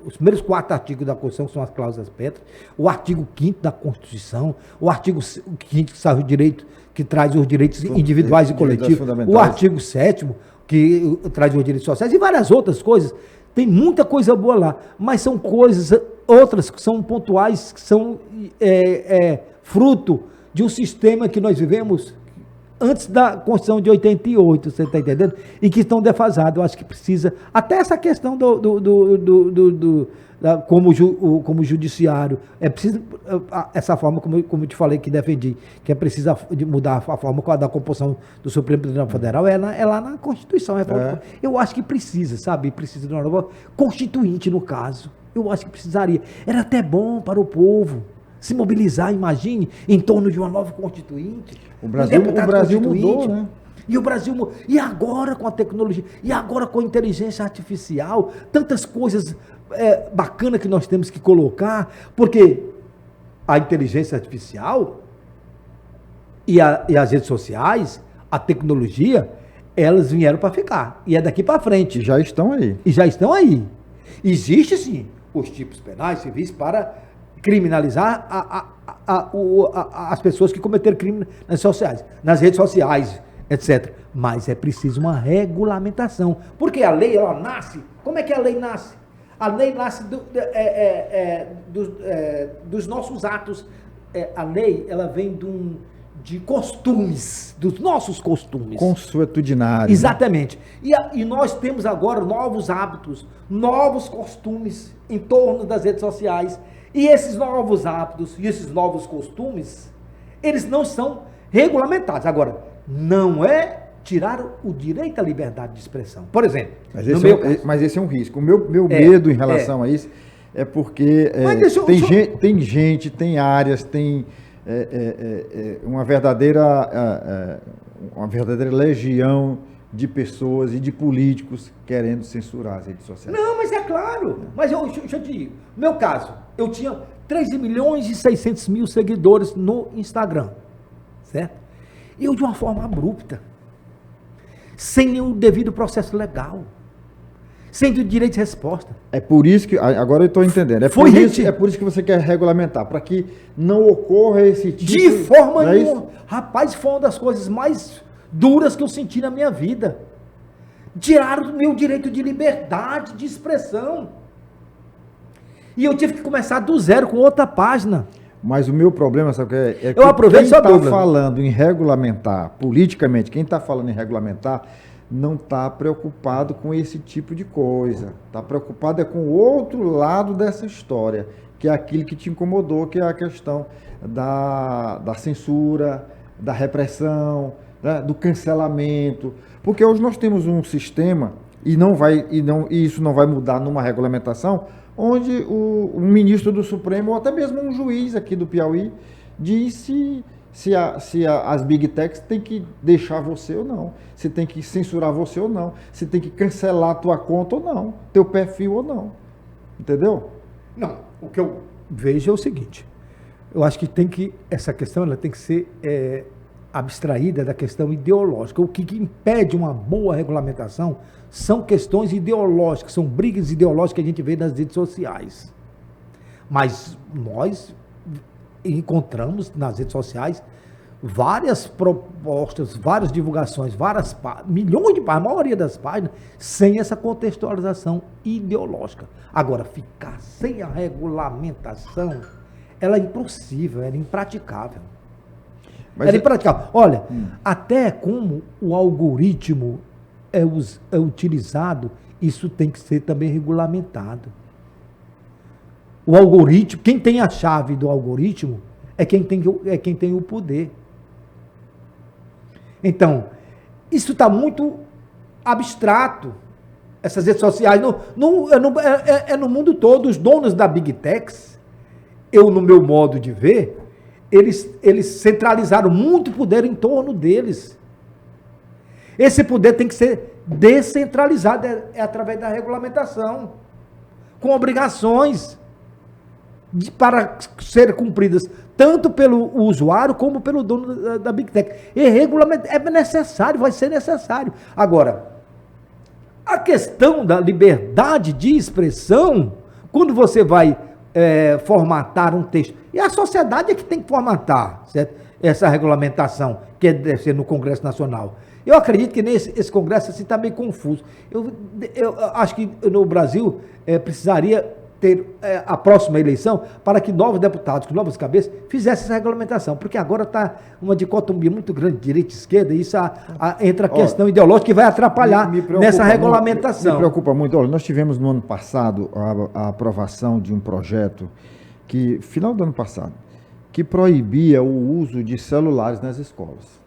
os primeiros 4 artigos da Constituição são as cláusulas pétreas, o artigo 5º da Constituição, o artigo 5º que traz os direitos individuais e coletivos, o artigo 7º que traz os direitos sociais e várias outras coisas. Tem muita coisa boa lá, mas são coisas, outras que são pontuais, que são fruto de um sistema que nós vivemos antes da Constituição de 88, você está entendendo? E que estão defasados. Eu acho que precisa, até essa questão como judiciário, é preciso essa forma, como eu te falei que defendi, que é preciso mudar a forma da composição do Supremo Tribunal Federal, é lá na Constituição. Eu acho que precisa, sabe? Precisa de uma nova constituinte, no caso. Eu acho que precisaria. Era até bom para o povo se mobilizar, imagine, em torno de uma nova constituinte. O Brasil mudou, né? E o Brasil, e agora com a tecnologia, e agora com a inteligência artificial, tantas coisas bacanas que nós temos que colocar, porque a inteligência artificial e as redes sociais, a tecnologia, elas vieram para ficar, e é daqui para frente. E já estão aí. Existe sim os tipos penais civis para criminalizar as pessoas que cometeram crime nas redes sociais, etc. Mas é preciso uma regulamentação. Porque a lei, ela nasce. Como é que a lei nasce? A lei nasce dos nossos atos. A lei, ela vem de costumes, dos nossos costumes. Consuetudinários. Exatamente. E nós temos agora novos hábitos, novos costumes em torno das redes sociais. E esses novos hábitos e esses novos costumes, eles não são regulamentados. Agora, não é tirar o direito à liberdade de expressão. Por exemplo, mas esse é um risco. O meu medo em relação a isso é porque tem áreas, tem uma verdadeira legião de pessoas e de políticos querendo censurar as redes sociais. Não, mas é claro. Mas deixa eu te dizer, no meu caso, eu tinha 13.600.000 seguidores no Instagram, certo? Eu, de uma forma abrupta, sem o devido processo legal, sem o direito de resposta. É por isso que, agora eu estou entendendo, é por isso que você quer regulamentar, para que não ocorra esse tipo... De forma nenhuma. Rapaz, foi uma das coisas mais duras que eu senti na minha vida. Tiraram o meu direito de liberdade de expressão. E eu tive que começar do zero com outra página. Mas o meu problema, sabe o que é? Eu aproveito quem está falando em regulamentar, politicamente, quem está falando em regulamentar, não está preocupado com esse tipo de coisa. Está preocupado com o outro lado dessa história, que é aquilo que te incomodou, que é a questão da censura, da repressão, né, do cancelamento, porque hoje nós temos um sistema e isso não vai mudar numa regulamentação, onde o ministro do Supremo, ou até mesmo um juiz aqui do Piauí, diz se as Big Techs têm que deixar você ou não, se tem que censurar você ou não, se tem que cancelar a tua conta ou não, teu perfil ou não. Entendeu? Não, o que eu vejo é o seguinte, eu acho que essa questão ela tem que ser abstraída da questão ideológica. O que impede uma boa regulamentação são questões ideológicas, são brigas ideológicas que a gente vê nas redes sociais. Mas nós encontramos nas redes sociais várias propostas, várias divulgações, milhões de páginas, a maioria das páginas, sem essa contextualização ideológica. Agora, ficar sem a regulamentação, ela é impossível, ela é impraticável. Ela é impraticável. Olha, até como o algoritmo é utilizado, isso tem que ser também regulamentado. O algoritmo, quem tem a chave do algoritmo é quem tem o poder. Então, isso está muito abstrato. Essas redes sociais, no mundo todo, os donos da Big Techs, no meu modo de ver, eles centralizaram muito poder em torno deles. Esse poder tem que ser descentralizado através da regulamentação, com obrigações para serem cumpridas tanto pelo usuário como pelo dono da Big Tech. E regulamento é necessário, vai ser necessário. Agora, a questão da liberdade de expressão, quando você vai formatar um texto, e a sociedade é que tem que formatar, certo? Essa regulamentação, que deve ser no Congresso Nacional. Eu acredito que esse Congresso assim está meio confuso. Eu acho que no Brasil precisaria ter a próxima eleição para que novos deputados, com novas cabeças, fizessem essa regulamentação, porque agora está uma dicotomia muito grande, direita e esquerda, e isso entra a questão ideológica que vai atrapalhar nessa regulamentação. Me preocupa muito. Olha, nós tivemos no ano passado a aprovação de um projeto final do ano passado, que proibia o uso de celulares nas escolas.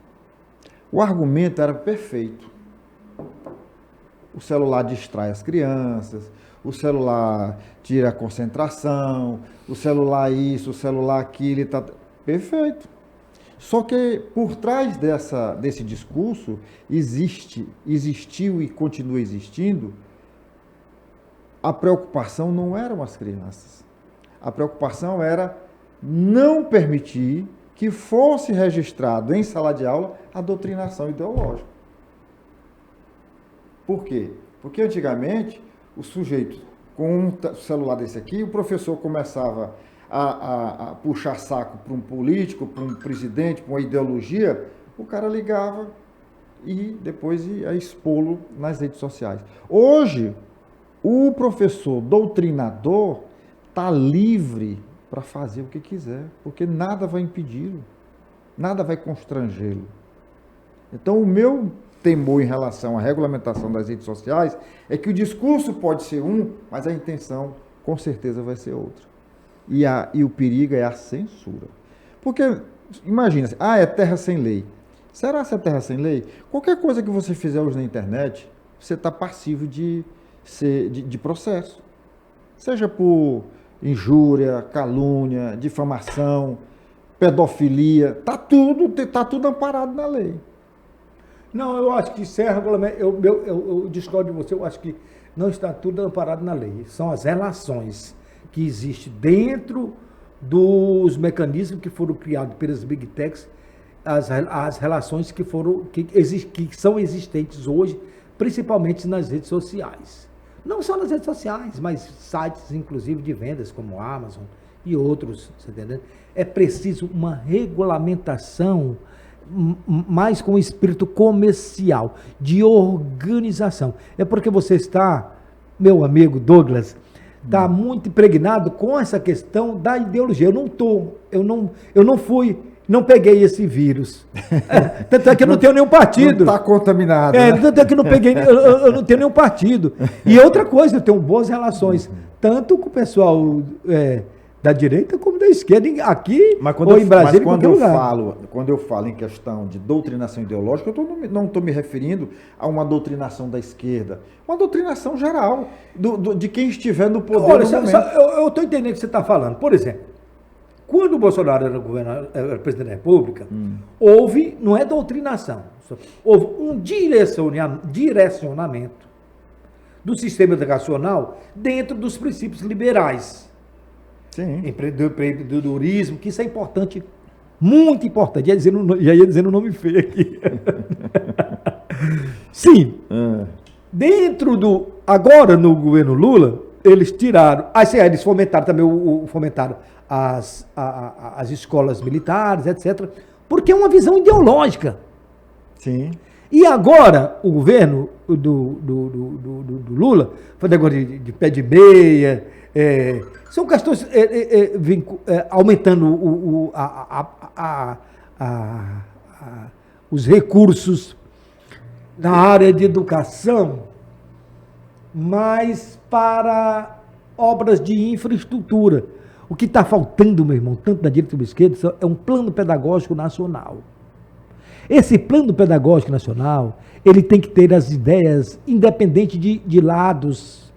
O argumento era perfeito. O celular distrai as crianças, o celular tira a concentração, o celular isso, o celular aquilo, tá perfeito. Só que por trás desse discurso existiu e continua existindo, a preocupação não eram as crianças. A preocupação era não permitir que fosse registrado em sala de aula a doutrinação ideológica. Por quê? Porque antigamente o sujeito com um celular desse aqui, o professor começava a puxar saco para um político, para um presidente, para uma ideologia, o cara ligava e depois ia expô-lo nas redes sociais. Hoje, o professor doutrinador está livre para fazer o que quiser, porque nada vai impedi-lo, nada vai constrangê-lo. Então, o meu temor em relação à regulamentação das redes sociais é que o discurso pode ser mas a intenção com certeza vai ser outra. E o perigo é a censura. Porque, imagina, é terra sem lei. Será que é terra sem lei? Qualquer coisa que você fizer hoje na internet, você está passivo de processo. Seja por injúria, calúnia, difamação, pedofilia, está tudo amparado na lei. Não, eu acho que isso é regulamento. Eu discordo de você, eu acho que não está tudo amparado na lei. São as relações que existem dentro dos mecanismos que foram criados pelas Big Techs, as relações que são existentes hoje, principalmente nas redes sociais. Não só nas redes sociais, mas sites, inclusive, de vendas, como a Amazon e outros, você entendeu? É preciso uma regulamentação mais com espírito comercial, de organização. É porque você está, meu amigo Douglas, muito impregnado com essa questão da ideologia. Não peguei esse vírus. Tanto é que eu não tenho nenhum partido. Não está contaminado. Tanto é que eu não tenho nenhum partido. E outra coisa, eu tenho boas relações, tanto com o pessoal da direita como da esquerda, aqui Mas ou em Brasília, em qualquer lugar. Quando eu falo em questão de doutrinação ideológica, não estou me referindo a uma doutrinação da esquerda, uma doutrinação geral, de quem estiver no poder. Olha, no momento. eu estou entendendo o que você está falando. Por exemplo, quando o Bolsonaro era presidente da República, houve, não é doutrinação, houve um direcionamento do sistema educacional dentro dos princípios liberais. Sim. Empreendedorismo, que isso é importante, muito importante. Já ia dizendo o nome feio aqui. Sim. Agora no governo Lula, eles tiraram, eles fomentaram também, fomentaram as escolas militares, etc., porque é uma visão ideológica. Sim. E agora, o governo do Lula, foi negócio de pé de meia, são questões aumentando os recursos na área de educação, mas para obras de infraestrutura. O que está faltando, meu irmão, tanto na direita como na esquerda, é um plano pedagógico nacional. Esse plano pedagógico nacional, ele tem que ter as ideias independente de lados.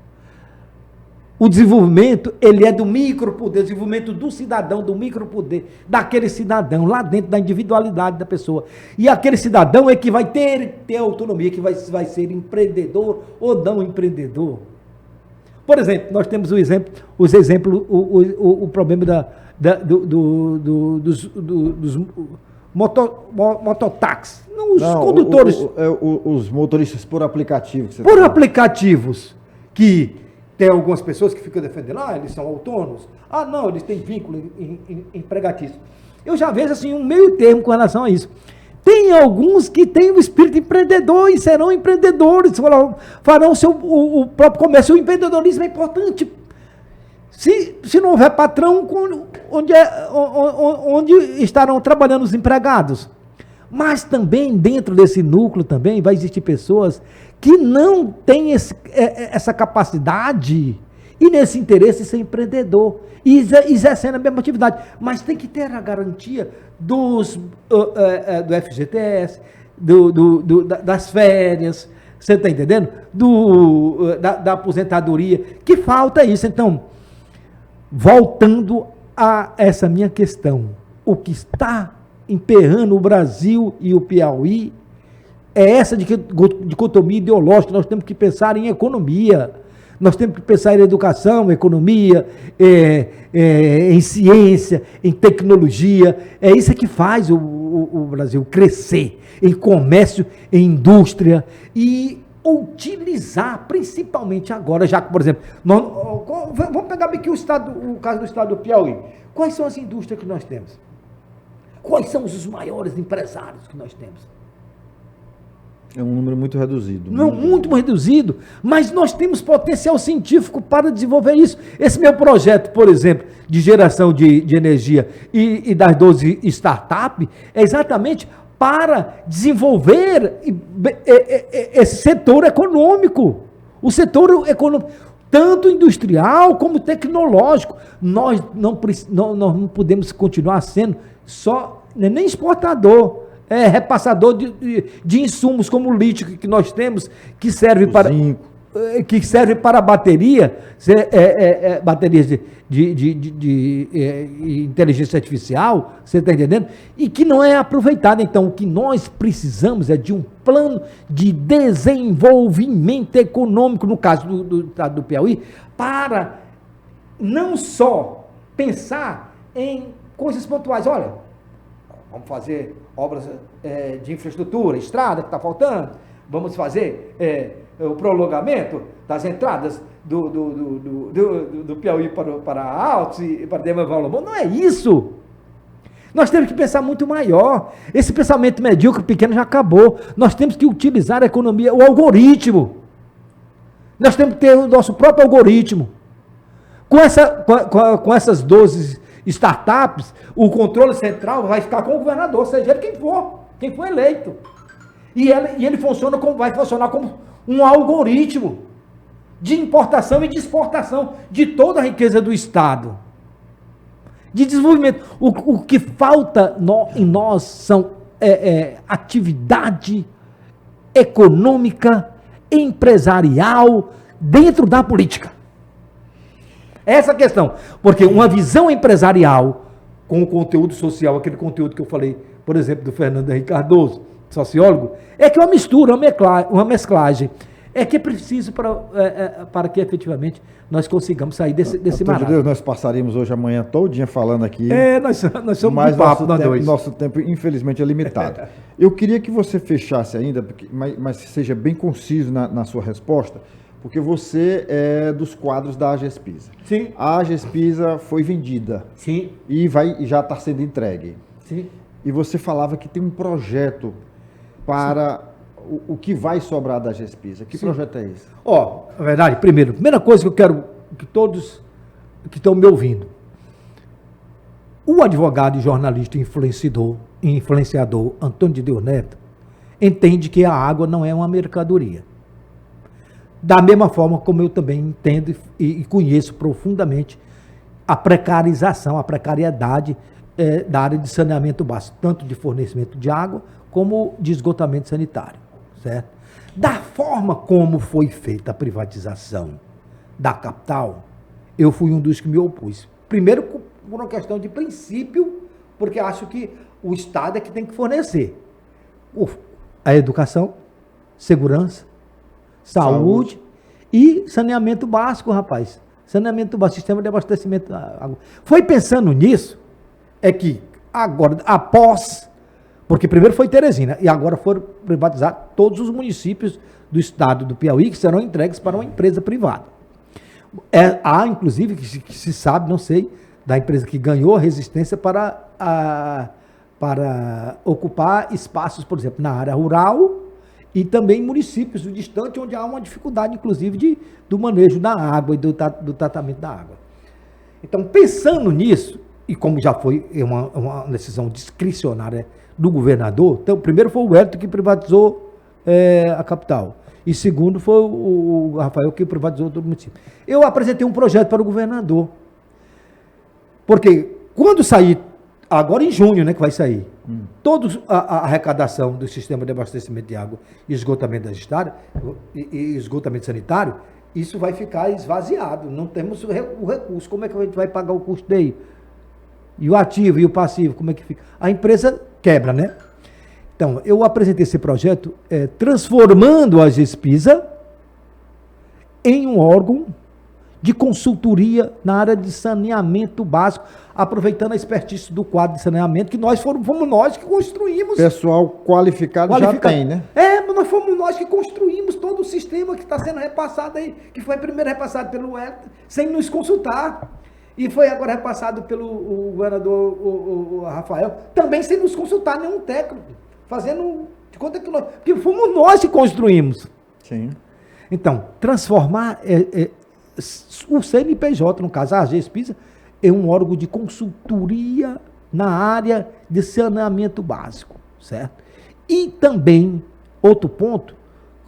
O desenvolvimento, ele é do micropoder, desenvolvimento do cidadão, do micropoder, daquele cidadão, lá dentro da individualidade da pessoa. E aquele cidadão é que vai ter autonomia, que vai ser empreendedor ou não empreendedor. Por exemplo, nós temos o problema dos mototáxis, os condutores. Os motoristas por aplicativo. Por aplicativos, que tem algumas pessoas que ficam defendendo, eles são autônomos, não, eles têm vínculo empregatício. Eu já vejo assim um meio termo com relação a isso. Tem alguns que têm o espírito empreendedor e serão empreendedores, farão o próprio comércio. O empreendedorismo é importante. Se não houver patrão, onde estarão trabalhando os empregados? Mas também, dentro desse núcleo, também vai existir pessoas que não têm essa capacidade e nesse interesse de ser empreendedor e exercendo a mesma atividade. Mas tem que ter a garantia do FGTS, das férias, você está entendendo? Da aposentadoria, que falta isso. Então, voltando a essa minha questão, o que está emperrando o Brasil e o Piauí é essa dicotomia ideológica. Nós temos que pensar em economia, nós temos que pensar em educação, economia, em ciência, em tecnologia. É isso que faz o Brasil crescer, em comércio, em indústria, e utilizar, principalmente agora, já que, por exemplo, vamos pegar aqui o caso do estado do Piauí. Quais são as indústrias que nós temos? Quais são os maiores empresários que nós temos? É um número muito reduzido. Não, muito reduzido, mas nós temos potencial científico para desenvolver isso. Esse meu projeto, por exemplo, de geração de energia e das 12 startups, é exatamente para desenvolver esse setor econômico. O setor econômico, tanto industrial como tecnológico. Nós não podemos continuar sendo só, nem exportador, repassador de insumos como o lítio que nós temos, que serve para bateria, baterias de inteligência artificial, você está entendendo? E que não é aproveitado. Então, o que nós precisamos é de um plano de desenvolvimento econômico, no caso do estado do Piauí, para não só pensar em coisas pontuais. Olha, vamos fazer obras de infraestrutura, estrada que está faltando, vamos fazer o prolongamento das entradas do Piauí para Altos e para Demanvalomão. Não é isso. Nós temos que pensar muito maior. Esse pensamento medíocre, pequeno, já acabou. Nós temos que utilizar a economia, o algoritmo. Nós temos que ter o nosso próprio algoritmo. Com essas 12 startups, o controle central vai ficar com o governador, seja ele quem for eleito. E ele vai funcionar como um algoritmo de importação e de exportação de toda a riqueza do Estado. de desenvolvimento. O que falta em nós são atividade econômica, empresarial, dentro da política. Essa é a questão. Porque uma visão empresarial com o conteúdo social, aquele conteúdo que eu falei, por exemplo, do Fernando Henrique Cardoso, sociólogo, é que é uma mistura, uma mesclagem. É que é preciso para que efetivamente nós consigamos sair desse marasmo. De Deus, nós passaríamos hoje, amanhã, todinha falando aqui. Nós somos mas um papo, nós dois. Nosso tempo, infelizmente, é limitado. Eu queria que você fechasse ainda, mas seja bem conciso na sua resposta, porque você é dos quadros da AGESPISA. Sim. A AGESPISA foi vendida. Sim. E já está sendo entregue. Sim. E você falava que tem um projeto para o que vai sobrar da AGESPISA. Que Sim. projeto é esse? Na verdade, primeira coisa que eu quero que todos que estão me ouvindo, o advogado e jornalista influenciador Antônio de Deus Neto entende que a água não é uma mercadoria. Da mesma forma como eu também entendo e conheço profundamente a precarização, a precariedade da área de saneamento básico, tanto de fornecimento de água como de esgotamento sanitário, certo? Da forma como foi feita a privatização da capital, eu fui um dos que me opus. Primeiro, por uma questão de princípio, porque acho que o Estado é que tem que fornecer a educação, segurança, saúde e saneamento básico, rapaz. Saneamento básico, sistema de abastecimento da água. Foi pensando nisso, que agora, porque primeiro foi Teresina, e agora foram privatizar todos os municípios do estado do Piauí, que serão entregues para uma empresa privada. Há, inclusive, que se sabe, não sei, da empresa que ganhou a resistência para ocupar espaços, por exemplo, na área rural, e também em municípios distantes, onde há uma dificuldade, inclusive, do manejo da água e do tratamento da água. Então, pensando nisso, e como já foi uma decisão discricionária do governador, então, primeiro foi o Wellington que privatizou a capital, e segundo foi o Rafael que privatizou todo o município. Eu apresentei um projeto para o governador, porque quando sair, agora em junho, né, que vai sair, toda a arrecadação do sistema de abastecimento de água e esgotamento das estradas e esgotamento sanitário, isso vai ficar esvaziado. Não temos o recurso. Como é que a gente vai pagar o custo daí? E o ativo e o passivo, como é que fica? A empresa quebra, né? Então, eu apresentei esse projeto transformando a AGESPISA em um órgão de consultoria na área de saneamento básico, aproveitando a expertise do quadro de saneamento, que fomos nós que construímos. Pessoal qualificado já tem, né? Mas nós fomos nós que construímos todo o sistema que está sendo repassado aí, que foi primeiro repassado pelo Wellington, sem nos consultar. E foi agora repassado pelo governador o Rafael, também sem nos consultar nenhum técnico, fazendo de conta que porque fomos nós que construímos. Sim. Então, transformar o CNPJ, no caso a AGESPISA, é um órgão de consultoria na área de saneamento básico, certo? E também, outro ponto,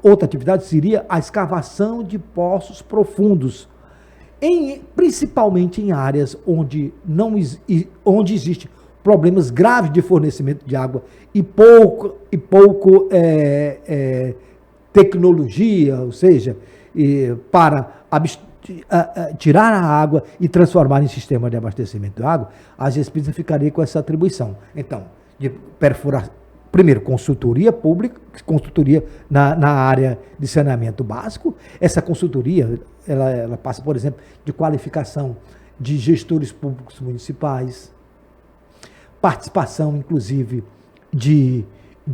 outra atividade seria a escavação de poços profundos, principalmente em áreas onde existe problemas graves de fornecimento de água e pouco tecnologia, ou seja, para tirar a água e transformar em sistema de abastecimento de água, a AGESPISA ficaria com essa atribuição. Então, de perfurar, primeiro, consultoria pública, consultoria na área de saneamento básico. Essa consultoria, ela passa, por exemplo, de qualificação de gestores públicos municipais, participação, inclusive, de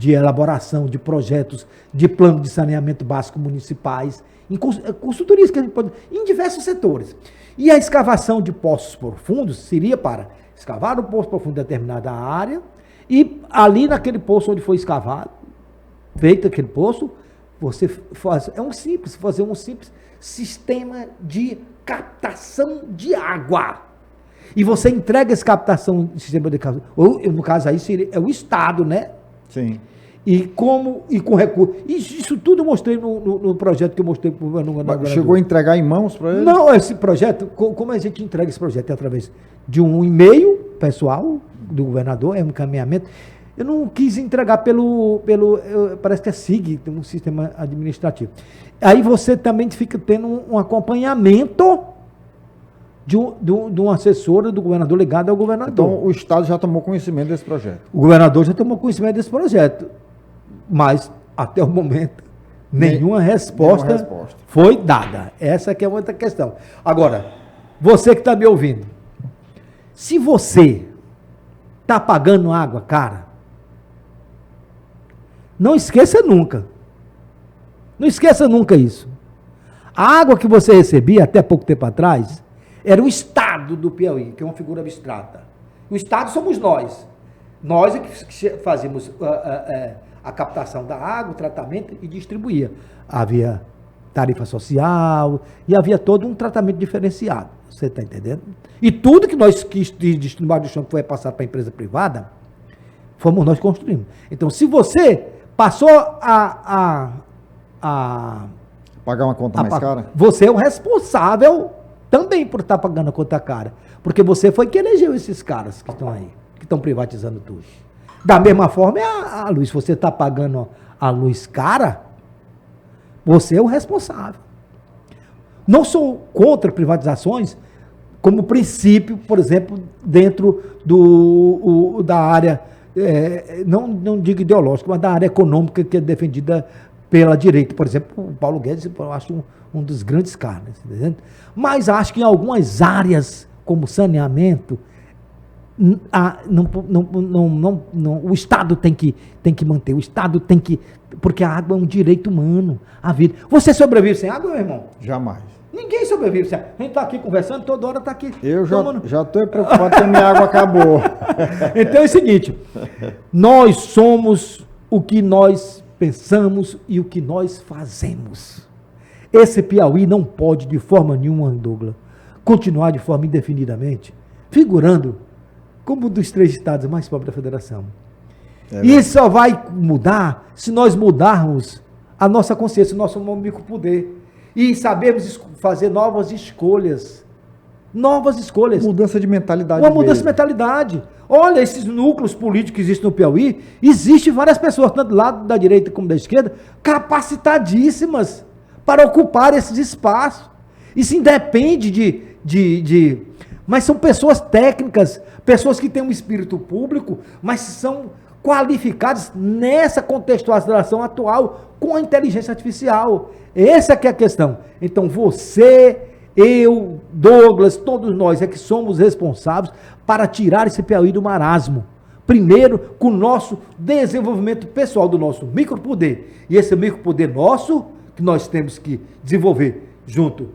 elaboração de projetos de plano de saneamento básico municipais, em consultorias que a gente pode, em diversos setores. E a escavação de poços profundos seria para escavar um poço profundo em determinada área e ali naquele poço onde foi escavado, feito aquele poço, você fazer um simples sistema de captação de água. E você entrega essa captação de sistema de captação, ou no caso aí seria o Estado, né? Sim. E com recurso. Isso tudo eu mostrei no projeto que eu mostrei para o governador. Chegou a entregar em mãos para ele? Não, esse projeto, como a gente entrega esse projeto? É através de um e-mail pessoal do governador, é um encaminhamento. Eu não quis entregar parece que é SIG, tem um sistema administrativo. Aí você também fica tendo um acompanhamento de um assessor do governador ligado ao governador. Então, o Estado já tomou conhecimento desse projeto. O governador já tomou conhecimento desse projeto, mas até o momento nenhuma resposta foi dada. Essa que é outra questão. Agora, você que está me ouvindo, se você está pagando água cara, não esqueça nunca. Não esqueça nunca isso. A água que você recebia até pouco tempo atrás era o Estado do Piauí, que é uma figura abstrata. O Estado somos nós. Nós é que fazemos a captação da água, o tratamento e distribuía. Havia tarifa social e havia todo um tratamento diferenciado. Você está entendendo? E tudo que nós distribuímos do chão que foi passado para a empresa privada, fomos nós construindo. Então, se você passou a pagar uma conta mais cara? Você é o responsável também por estar pagando a conta cara. Porque você foi que elegeu esses caras que estão aí, que estão privatizando tudo. Da mesma forma, a luz. Se você está pagando a luz cara, você é o responsável. Não sou contra privatizações como princípio, por exemplo, dentro da área, não digo ideológica, mas da área econômica que é defendida pela direita. Por exemplo, o Paulo Guedes, eu acho um dos grandes caras. Entendeu? Mas acho que em algumas áreas, como saneamento, o Estado tem que manter, o Estado tem que, porque a água é um direito humano, a vida. Você sobrevive sem água, meu irmão? Jamais. Ninguém sobrevive sem água. A gente está aqui conversando, toda hora está aqui. Eu já estou preocupado que a minha água acabou. Então é o seguinte, nós somos o que nós pensamos e o que nós fazemos. Esse Piauí não pode, de forma nenhuma, Douglas, continuar de forma indefinidamente, figurando como um dos 3 estados mais pobres da federação. E isso só vai mudar se nós mudarmos a nossa consciência, o nosso micropoder. E sabermos fazer novas escolhas. Novas escolhas. Mudança de mentalidade. Uma mudança de mentalidade. Olha, esses núcleos políticos que existem no Piauí, existem várias pessoas, tanto do lado da direita como da esquerda, capacitadíssimas para ocupar esses espaços. Isso independe mas são pessoas técnicas, pessoas que têm um espírito público, mas são qualificadas nessa contextualização atual com a inteligência artificial. Essa que é a questão. Então você, eu, Douglas, todos nós é que somos responsáveis para tirar esse Piauí do marasmo. Primeiro, com o nosso desenvolvimento pessoal do nosso micropoder. E esse micropoder nosso, que nós temos que desenvolver junto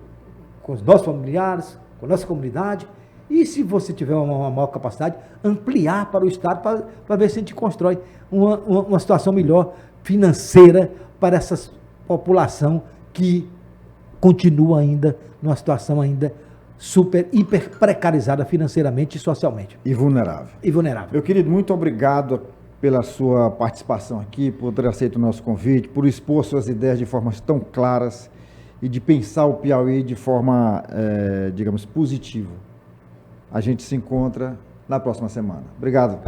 com os nossos familiares, com a nossa comunidade, e se você tiver uma maior capacidade, ampliar para o Estado, para ver se a gente constrói uma situação melhor financeira para essa população que continua ainda numa situação ainda hiper precarizada financeiramente e socialmente. E vulnerável. Meu querido, muito obrigado pela sua participação aqui, por ter aceito o nosso convite, por expor suas ideias de formas tão claras e de pensar o Piauí de forma, digamos, positiva. A gente se encontra na próxima semana. Obrigado.